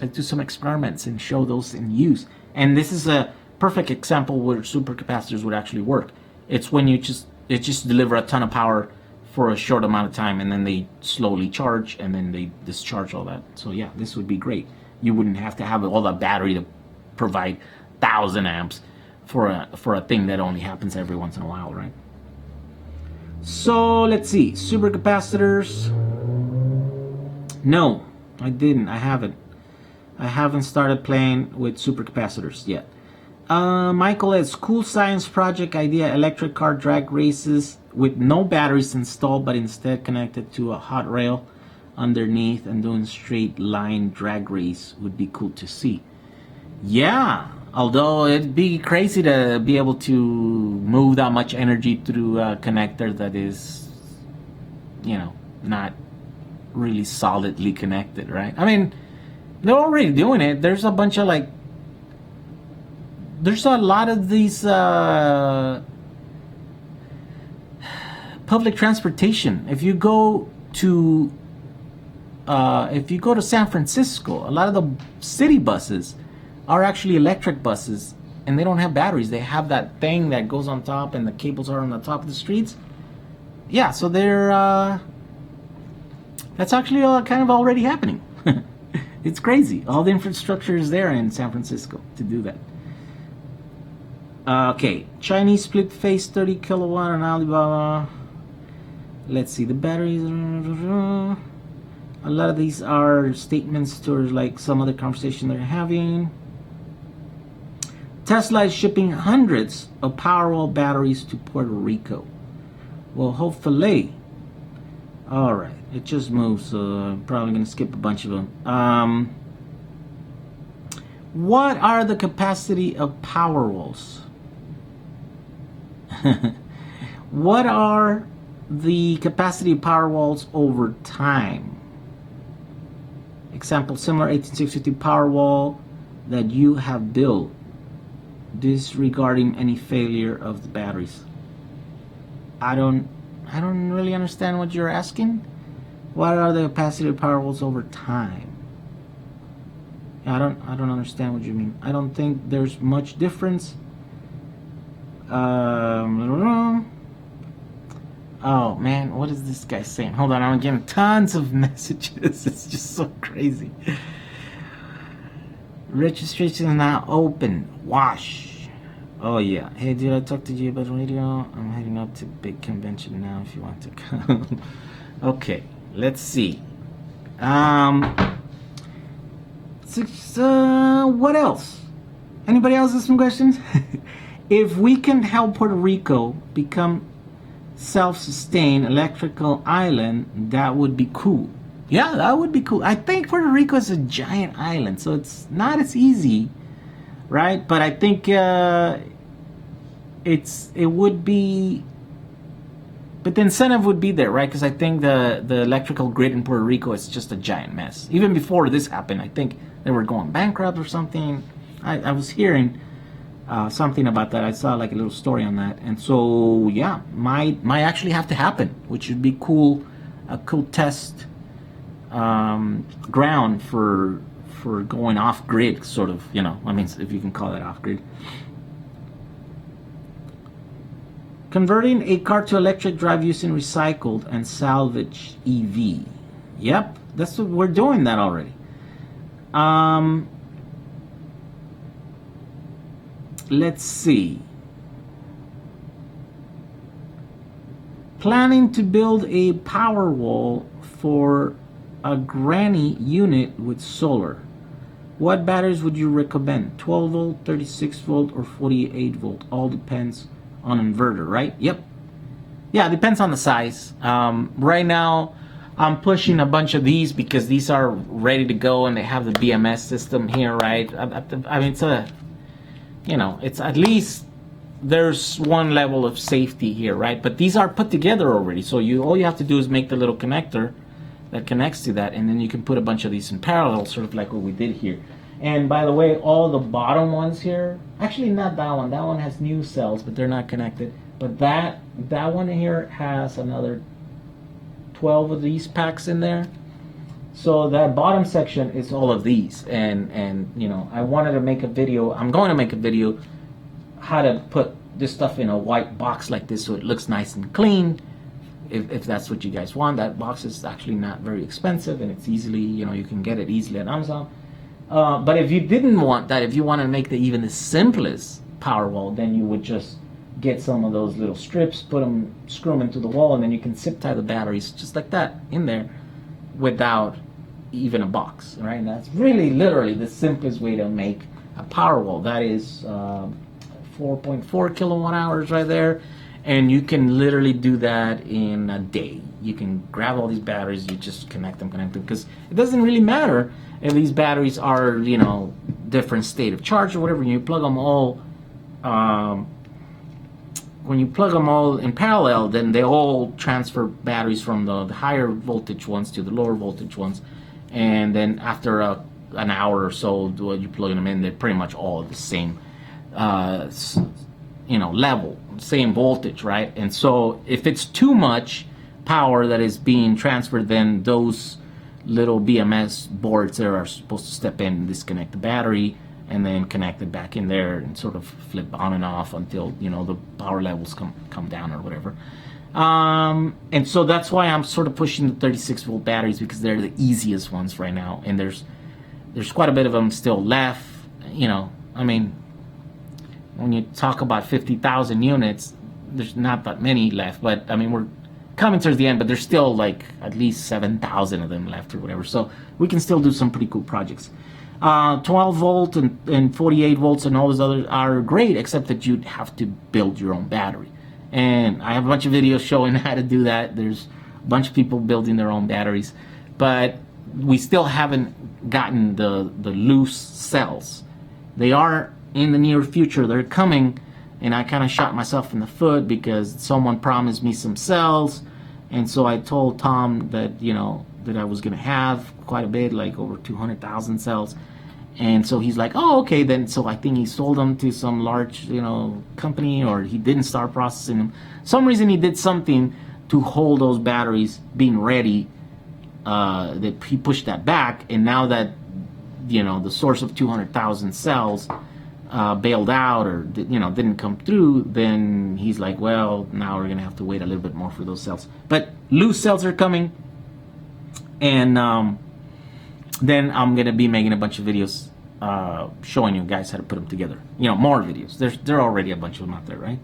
let's do some experiments and show those in use. And this is a perfect example where supercapacitors would actually work. It's when it just deliver a ton of power for a short amount of time, and then they slowly charge, and then they discharge all that. So yeah, this would be great. You wouldn't have to have all that battery to provide 1,000 amps for a thing that only happens every once in a while, right? So let's see, supercapacitors. No, I didn't. I haven't started playing with supercapacitors yet. Michael has cool science project idea: electric car drag races with no batteries installed, but instead connected to a hot rail underneath and doing straight line drag race would be cool to see. Yeah, although it'd be crazy to be able to move that much energy through a connector that is, not really solidly connected, right? I mean, they're already doing it. There's a bunch of there's a lot of these public transportation. If you go to San Francisco, a lot of the city buses are actually electric buses, and they don't have batteries. They have that thing that goes on top, and the cables are on the top of the streets. Yeah, so they're that's actually kind of already happening. It's crazy. All the infrastructure is there in San Francisco to do that. Okay, Chinese split phase 30 kilowatt on Alibaba. Let's see the batteries. A lot of these are statements to like some other conversation they're having. Tesla is shipping hundreds of Powerwall batteries to Puerto Rico. Well, hopefully. All right, it just moved, so I'm probably going to skip a bunch of them. What are the capacity of Powerwalls? What are the capacity of Powerwalls over time? Example, similar 18650 Powerwall that you have built, disregarding any failure of the batteries. I don't really understand what you're asking. What are the capacity of Powerwalls over time? I don't understand what you mean. I don't think there's much difference. Oh man, what is this guy saying? Hold on, I'm getting tons of messages. It's just so crazy. Registration is now open. Wash. Oh yeah. Hey dude, I talked to you about radio. I'm heading up to big convention now if you want to come. Okay, let's see. What else? Anybody else have some questions? If we can help Puerto Rico become self-sustained electrical island, that would be cool. Yeah, that would be cool. I think Puerto Rico is a giant island, so it's not as easy, right? But I think it would be, but the incentive would be there, right? Because I think the electrical grid in Puerto Rico is just a giant mess. Even before this happened, I think they were going bankrupt or something. I was hearing something about that. I saw like a little story on that, and so yeah, might actually have to happen, which would be cool, a cool test ground for going off grid, sort of, I mean, if you can call that off grid. Converting a car to electric drive using recycled and salvage EV. Yep, that's what we're doing that already. Let's see. Planning to build a Powerwall for a granny unit with solar. What batteries would you recommend? 12 volt, 36 volt, or 48 volt? All depends on inverter, right? Yep. Yeah, it depends on the size. Right now, I'm pushing a bunch of these because these are ready to go and they have the BMS system here, right? I mean, it's at least there's one level of safety here, right? But these are put together already. So all you have to do is make the little connector that connects to that, and then you can put a bunch of these in parallel, sort of like what we did here. And by the way, all the bottom ones here, actually not that one. That one has new cells, but they're not connected. But that one here has another 12 of these packs in there. So that bottom section is all of these. And I wanted to make a video. I'm going to make a video how to put this stuff in a white box like this so it looks nice and clean. If that's what you guys want. That box is actually not very expensive, and it's easily, you can get it easily at Amazon. But if you didn't want that, if you want to make even the simplest Powerwall, then you would just get some of those little strips, screw them into the wall, and then you can zip tie the batteries just like that in there without even a box, right? And that's really literally the simplest way to make a Powerwall. That is 4.4 kilowatt hours right there. And you can literally do that in a day. You can grab all these batteries, you just connect them, because it doesn't really matter if these batteries are, different state of charge or whatever. You plug them all, when you plug them all in parallel, then they all transfer batteries from the higher voltage ones to the lower voltage ones. And then after an hour or so, when you plug them in, they're pretty much all the same, level, same voltage, right? And so if it's too much power that is being transferred, then those little BMS boards there are supposed to step in and disconnect the battery and then connect it back in there and sort of flip on and off until the power levels come down or whatever. And so that's why I'm sort of pushing the 36 volt batteries, because they're the easiest ones right now, and there's quite a bit of them still left. When you talk about 50,000 units, there's not that many left, but we're coming towards the end, but there's still like at least 7,000 of them left or whatever. So we can still do some pretty cool projects. 12 volt and 48 volts and all those others are great, except that you'd have to build your own battery. And I have a bunch of videos showing how to do that. There's a bunch of people building their own batteries, but we still haven't gotten the loose cells. They are in the near future. They're coming, and I kind of shot myself in the foot because someone promised me some cells, and so I told Tom that that I was gonna have quite a bit, like over 200,000 cells. And so he's like, oh, okay, then. So I think he sold them to some large company, or he didn't start processing them. Some reason he did something to hold those batteries being ready, that he pushed that back, and now that the source of 200,000 cells bailed out or didn't come through, then he's like, well, now we're gonna have to wait a little bit more for those cells. But loose cells are coming, and then I'm gonna be making a bunch of videos showing you guys how to put them together. More videos. There are already a bunch of them out there, right?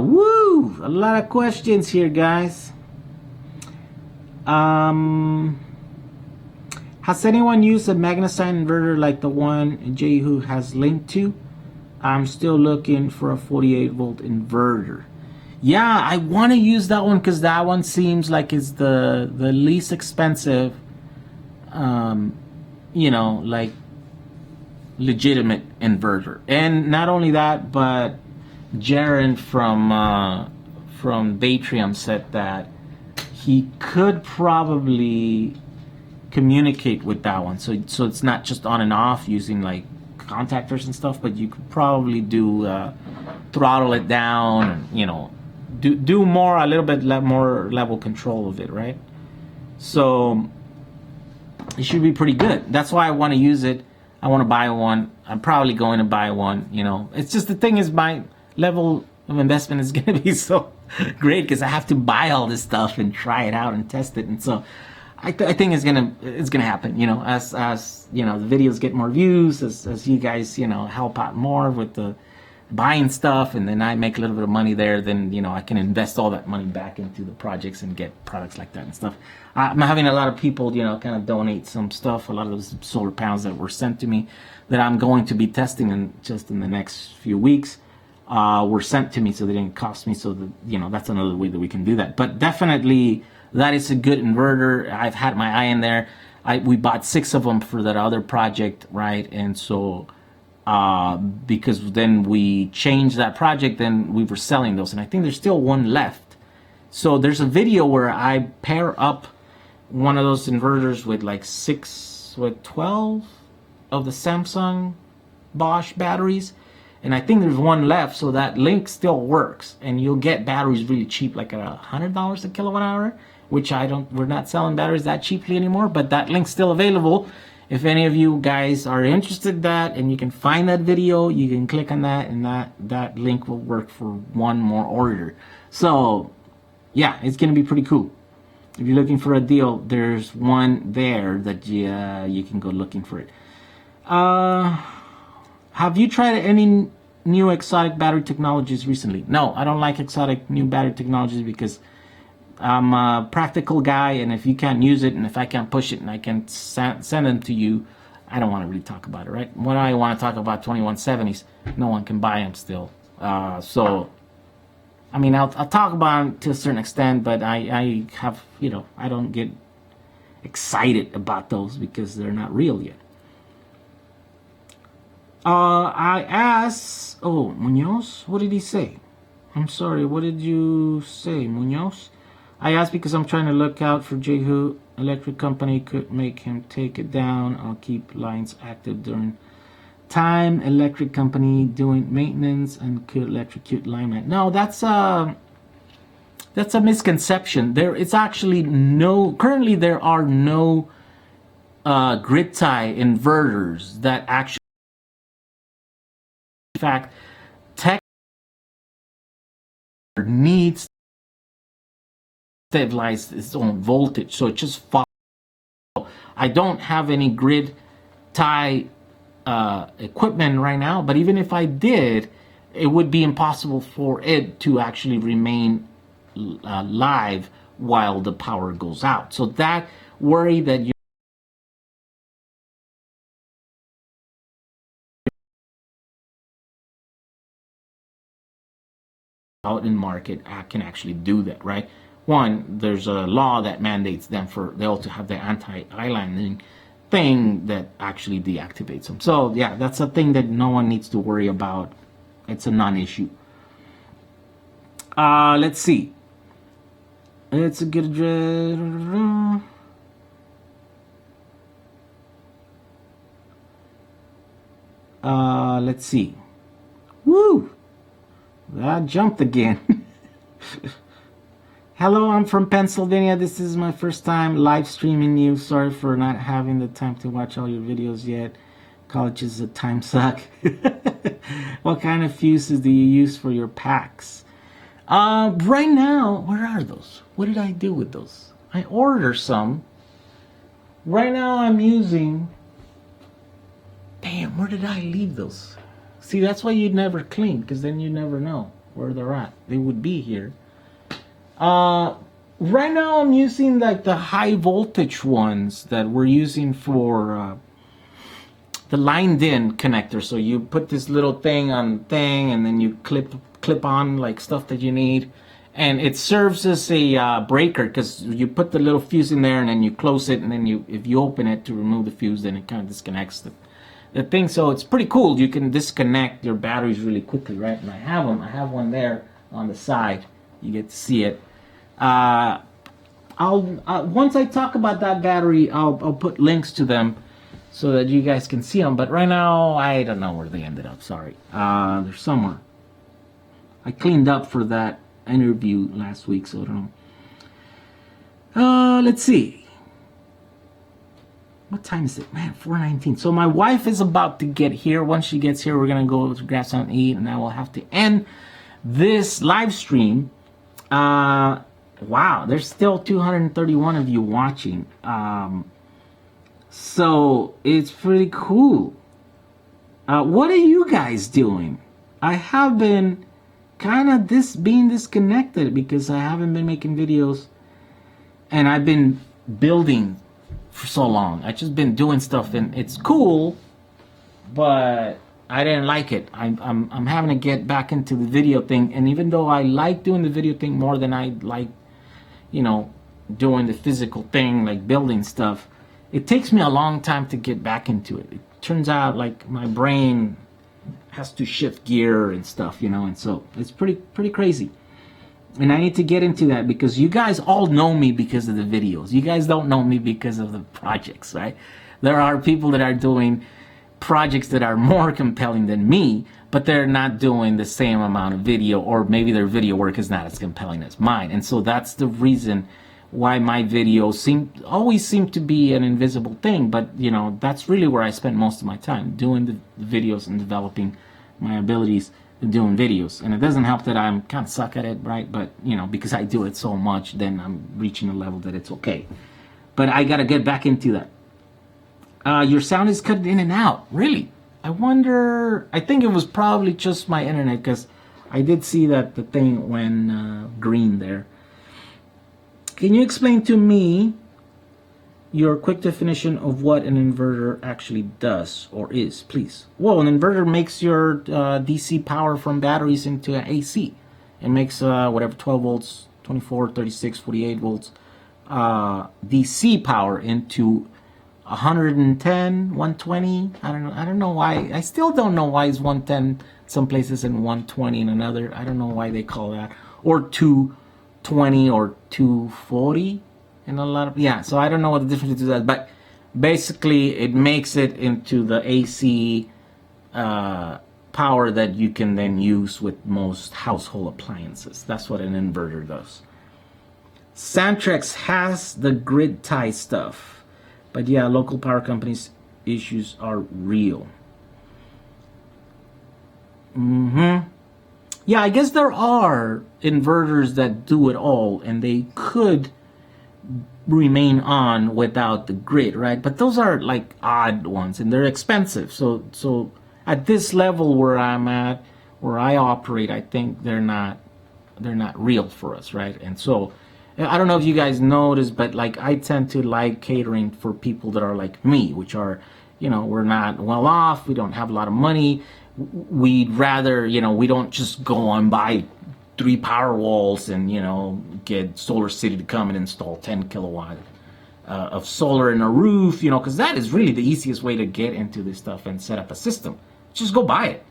Woo! A lot of questions here, guys. Has anyone used a magnesign inverter like the one Jehu has linked to? I'm still looking for a 48 volt inverter. Yeah, I want to use that one because that one seems like it's the least expensive, like legitimate inverter. And not only that, but Jaren from Batrium said that he could probably communicate with that one, so it's not just on and off using like contactors and stuff, but you could probably do throttle it down, and do more, a little bit more level control of it, right? So it should be pretty good. That's why I want to use it. I want to buy one. I'm probably going to buy one. It's just, the thing is, my level of investment is going to be so great because I have to buy all this stuff and try it out and test it, and so I think it's gonna happen. As the videos get more views, as you guys help out more with the buying stuff, and then I make a little bit of money there, then I can invest all that money back into the projects and get products like that and stuff. I'm having a lot of people kind of donate some stuff, a lot of those solar panels that were sent to me that I'm going to be testing in the next few weeks were sent to me, so they didn't cost me. So that that's another way that we can do that. But definitely that is a good inverter. I've had my eye in there. We bought 6 of them for that other project, right? And so because then we changed that project, then we were selling those, and I think there's still one left. So there's a video where I pair up one of those inverters with like 12 of the Samsung Bosch batteries, and I think there's one left, so that link still works, and you'll get batteries really cheap, like at $100 a kilowatt hour, which we're not selling batteries that cheaply anymore, but that link's still available. If any of you guys are interested in that and you can find that video, you can click on that, and that link will work for one more order. So yeah, it's gonna be pretty cool. If you're looking for a deal, there's one there that you can go looking for it. Have you tried any new exotic battery technologies recently? No, I don't like exotic new battery technologies because I'm a practical guy, and if you can't use it, and if I can't push it, and I can send them to you, I don't want to really talk about it, right? When I want to talk about 2170s, no one can buy them still. So, I mean, I'll talk about them to a certain extent, but I have, I don't get excited about those because they're not real yet. I asked, Munoz, what did he say? I'm sorry, what did you say, Munoz? I asked because I'm trying to look out for Jehu. Electric company could make him take it down. I'll keep lines active during time. Electric company doing maintenance and could electrocute lineman. No, that's a misconception. It's actually currently there are no grid tie inverters that actually, in fact, tech needs stabilize its own voltage, so it just follows. I don't have any grid tie equipment right now, but even if I did, it would be impossible for it to actually remain live while the power goes out. So that worry that you out in market can actually do that, right? One, there's a law that mandates them they also have the anti-islanding thing that actually deactivates them. So yeah, that's a thing that no one needs to worry about. It's a non-issue. Let's see. It's a good address. Let's see. Woo! That jumped again. Hello, I'm from Pennsylvania. This is my first time live streaming you. Sorry for not having the time to watch all your videos yet. College is a time suck. What kind of fuses do you use for your packs? Right now, where are those? What did I do with those? I ordered some. Right now I'm using... Damn, where did I leave those? See, that's why you'd never clean, because then you never know where they're at. They would be here. Right now I'm using like the high voltage ones that we're using for the lined in connector. So you put this little thing on thing, and then you clip on like stuff that you need, and it serves as a breaker, because you put the little fuse in there and then you close it, and then if you open it to remove the fuse, then it kind of disconnects the thing. So it's pretty cool. You can disconnect your batteries really quickly, right? And I have one there on the side. You get to see it. Once I talk about that battery, I'll put links to them so that you guys can see them. But right now, I don't know where they ended up. Sorry. They're somewhere. I cleaned up for that interview last week, so I don't know. Let's see. What time is it? Man, 4:19. So my wife is about to get here. Once she gets here, we're going to go to grab something to eat, and I will have to end this live stream. Wow, there's still 231 of you watching. So it's pretty cool. What are you guys doing? I have been kind of being disconnected because I haven't been making videos, and I've been building for so long. I just been doing stuff, and it's cool, but I didn't like it. I'm having to get back into the video thing, and even though I like doing the video thing more than I like, you know, doing the physical thing like building stuff, it takes me a long time to get back into it. It turns out like my brain has to shift gear and stuff, you know, and so it's pretty crazy. And I need to get into that because you guys all know me because of the videos. You guys don't know me because of the projects, right? There are people that are doing projects that are more compelling than me, but they're not doing the same amount of video, or maybe their video work is not as compelling as mine. And so that's the reason why my videos always seem to be an invisible thing. But you know, that's really where I spend most of my time, doing the videos and developing my abilities in doing videos. And it doesn't help that I'm kind of suck at it, right? But you know, because I do it so much, then I'm reaching a level that it's okay. But I gotta get back into that. Your sound is cut in and out. Really? I wonder. I think it was probably just my internet, because I did see that the thing went green there. Can you explain to me your quick definition of what an inverter actually does or is, please? Well, an inverter makes your DC power from batteries into an AC. It makes whatever, 12 volts, 24, 36, 48 volts DC power into 110, 120. I don't know why. I still don't know why it's 110 some places and 120 in another. I don't know why they call that. Or 220 or 240 in a lot of, yeah. So I don't know what the difference is that, but basically it makes it into the AC power that you can then use with most household appliances. That's what an inverter does. Santrex has the grid tie stuff. But yeah, local power companies' issues are real. Yeah, I guess there are inverters that do it all, and they could remain on without the grid, right? But those are like odd ones, and they're expensive. So at this level where I'm at, where I operate, I think they're not real for us, right? And so I don't know if you guys notice, but like I tend to like catering for people that are like me, which are, you know, we're not well off, we don't have a lot of money. We'd rather, you know, we don't just go and buy 3 Powerwalls and, you know, get Solar City to come and install 10 kilowatt of solar in a roof, you know, because that is really the easiest way to get into this stuff and set up a system. Just go buy it.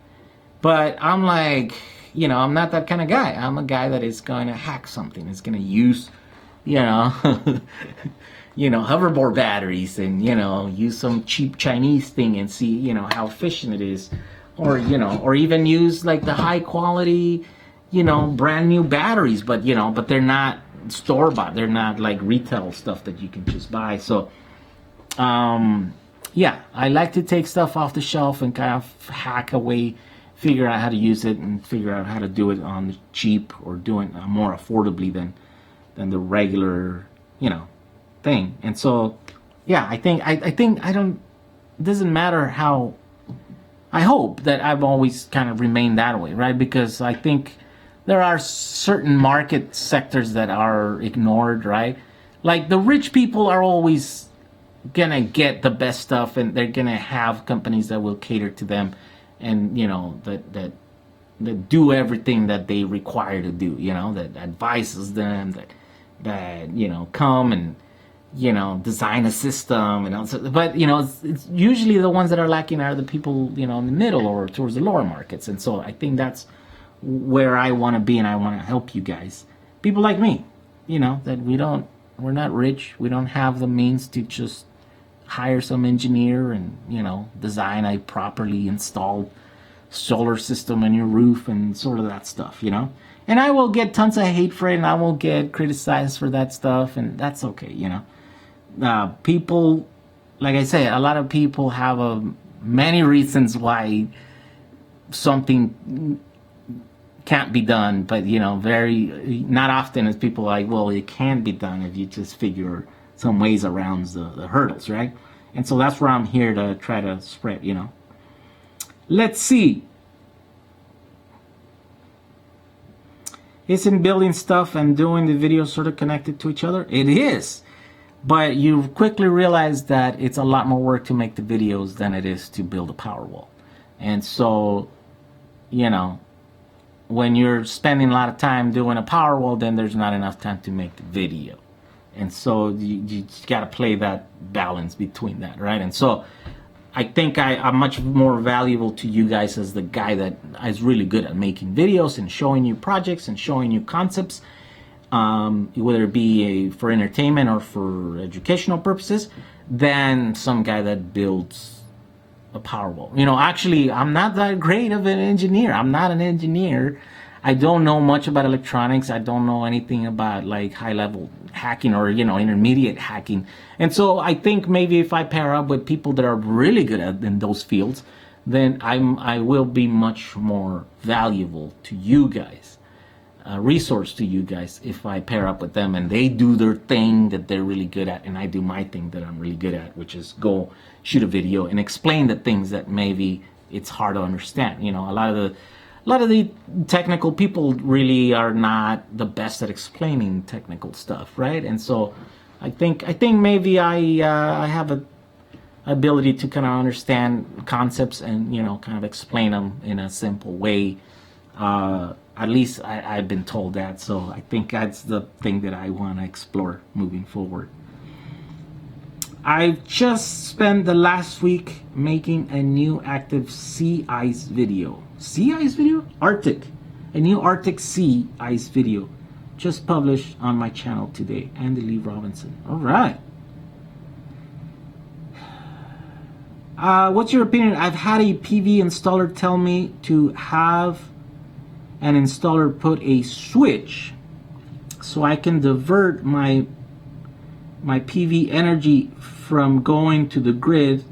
But I'm like, you know, I'm not that kind of guy. I'm a guy that is going to hack something. Is going to use, you know, hoverboard batteries and, you know, use some cheap Chinese thing and see, you know, how efficient it is. Or, you know, or even use like the high quality, you know, brand new batteries, but, you know, but they're not store-bought. They're not like retail stuff that you can just buy. So, yeah, I like to take stuff off the shelf and kind of hack away, figure out how to use it and figure out how to do it on the cheap or do it more affordably than the regular, you know, thing. And so, yeah, I think it doesn't matter how, I hope that I've always kind of remained that way, right? Because I think there are certain market sectors that are ignored, right? Like the rich people are always gonna get the best stuff, and they're gonna have companies that will cater to them, and you know that do everything that they require to do. You know, that advises them, that you know, come and, you know, design a system and also, but you know, it's usually the ones that are lacking are the people, you know, in the middle or towards the lower markets. And so I think that's where I want to be, and I want to help you guys, people like me, you know, that we're not rich, we don't have the means to just hire some engineer and, you know, design a properly installed solar system on your roof and sort of that stuff, you know. And I will get tons of hate for it, and I will get criticized for that stuff, and that's okay, you know. People, like I say, a lot of people have many reasons why something can't be done, but you know, not often is people like, well, it can be done if you just figure some ways around the hurdles, right? And so that's where I'm here to try to spread, you know. Let's see. isn't building stuff and doing the videos sort of connected to each other? It is. But you quickly realize that it's a lot more work to make the videos than it is to build a Powerwall. And so, you know, when you're spending a lot of time doing a Powerwall, then there's not enough time to make the video. And so you got to play that balance between that, right? And so I think I'm much more valuable to you guys as the guy that is really good at making videos and showing you projects and showing you concepts, whether it be for entertainment or for educational purposes, than some guy that builds a Powerwall. You know, actually, I'm not that great of an engineer. I'm not an engineer. I don't know much about electronics. I don't know anything about like high-level hacking or, you know, intermediate hacking. And so I think maybe if I pair up with people that are really good at in those fields, then I will be much more valuable to you guys, a resource to you guys, if I pair up with them and they do their thing that they're really good at and I do my thing that I'm really good at, which is go shoot a video and explain the things that maybe it's hard to understand. You know, a lot of the technical people really are not the best at explaining technical stuff, right? And so I think maybe I have a ability to kind of understand concepts and, you know, kind of explain them in a simple way. At least I've been told that. So I think that's the thing that I want to explore moving forward. I've just spent the last week making a new active sea ice video. Sea ice video? Arctic. A new Arctic sea ice video. Just published on my channel today. Andy Lee Robinson. Alright. What's your opinion? I've had a PV installer tell me to have an installer put a switch so I can divert my PV energy from going to the grid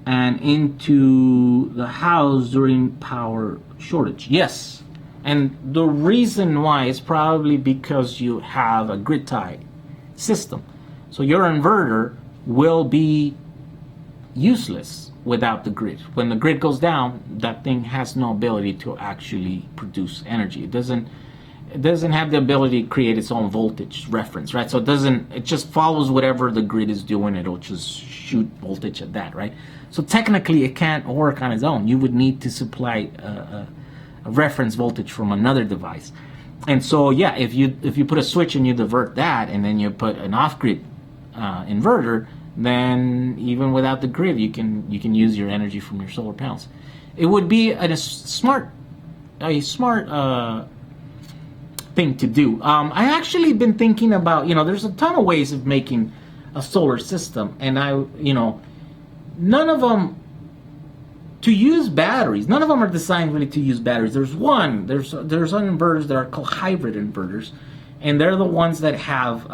and into the house during power shortage. Yes, and the reason why is probably because you have a grid tie system. So your inverter will be useless without the grid. When the grid goes down, that thing has no ability to actually produce energy. It doesn't have the ability to create its own voltage reference, right? So it just follows whatever the grid is doing. It'll just shoot voltage at that, right? So technically it can't work on its own. You would need to supply a reference voltage from another device. And so yeah, if you put a switch and you divert that, and then you put an off-grid inverter, then even without the grid, you can use your energy from your solar panels. It would be a smart thing to do. I actually been thinking about, you know, there's a ton of ways of making a solar system, and none of them to use batteries. None of them are designed really to use batteries. There's inverters that are called hybrid inverters, and they're the ones that have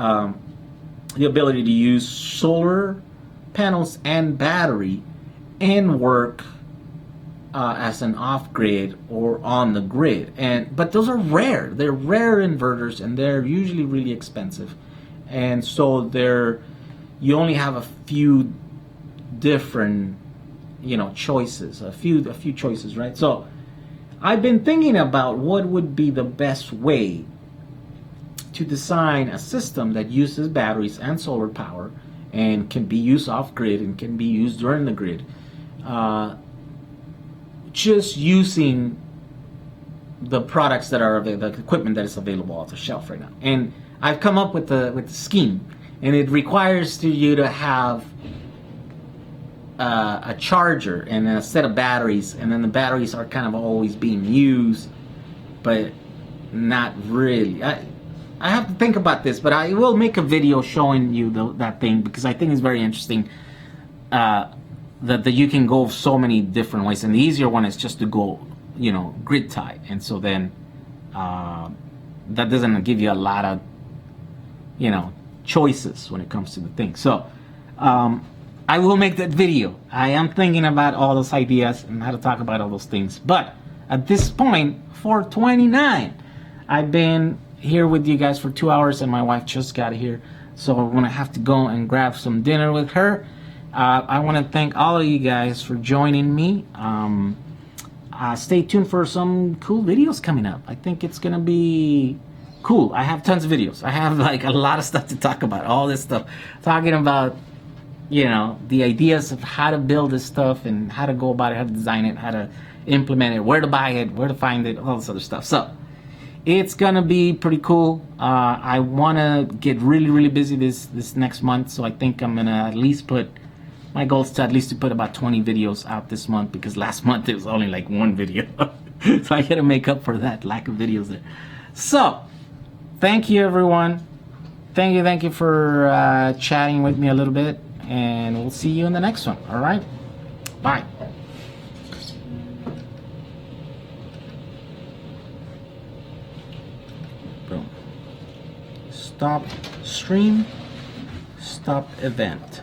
the ability to use solar panels and battery and work as an off-grid or on the grid. But those are rare. They're rare inverters, and they're usually really expensive. And so you only have a few different, you know, choices, a few choices, right? So I've been thinking about what would be the best way to design a system that uses batteries and solar power and can be used off-grid and can be used during the grid, just using the products that are available, the equipment that is available off the shelf right now. And I've come up with the scheme, and it requires you to have a charger and a set of batteries, and then the batteries are kind of always being used, but not really. I have to think about this, but I will make a video showing you that thing, because I think it's very interesting that you can go so many different ways, and the easier one is just to go, you know, grid tie, and so then that doesn't give you a lot of, you know, choices when it comes to the thing. So I will make that video. I am thinking about all those ideas and how to talk about all those things, but at this point, 4:29, I've been here with you guys for 2 hours, and my wife just got here, so I'm gonna have to go and grab some dinner with her. I want to thank all of you guys for joining me. stay tuned for some cool videos coming up. I think it's gonna be cool. I have tons of videos. I have like a lot of stuff to talk about. All this stuff, talking about, you know, the ideas of how to build this stuff and how to go about it, how to design it, how to implement it, where to buy it, where to find it, all this other stuff. So it's gonna be pretty cool. I want to get really busy this next month, so I think I'm gonna at least put, my goal is to at least to put about 20 videos out this month, because last month it was only like one video. So I gotta make up for that lack of videos there. So thank you, everyone. Thank you for chatting with me a little bit, and we'll see you in the next one. All right, bye. Boom. Stop stream, stop event.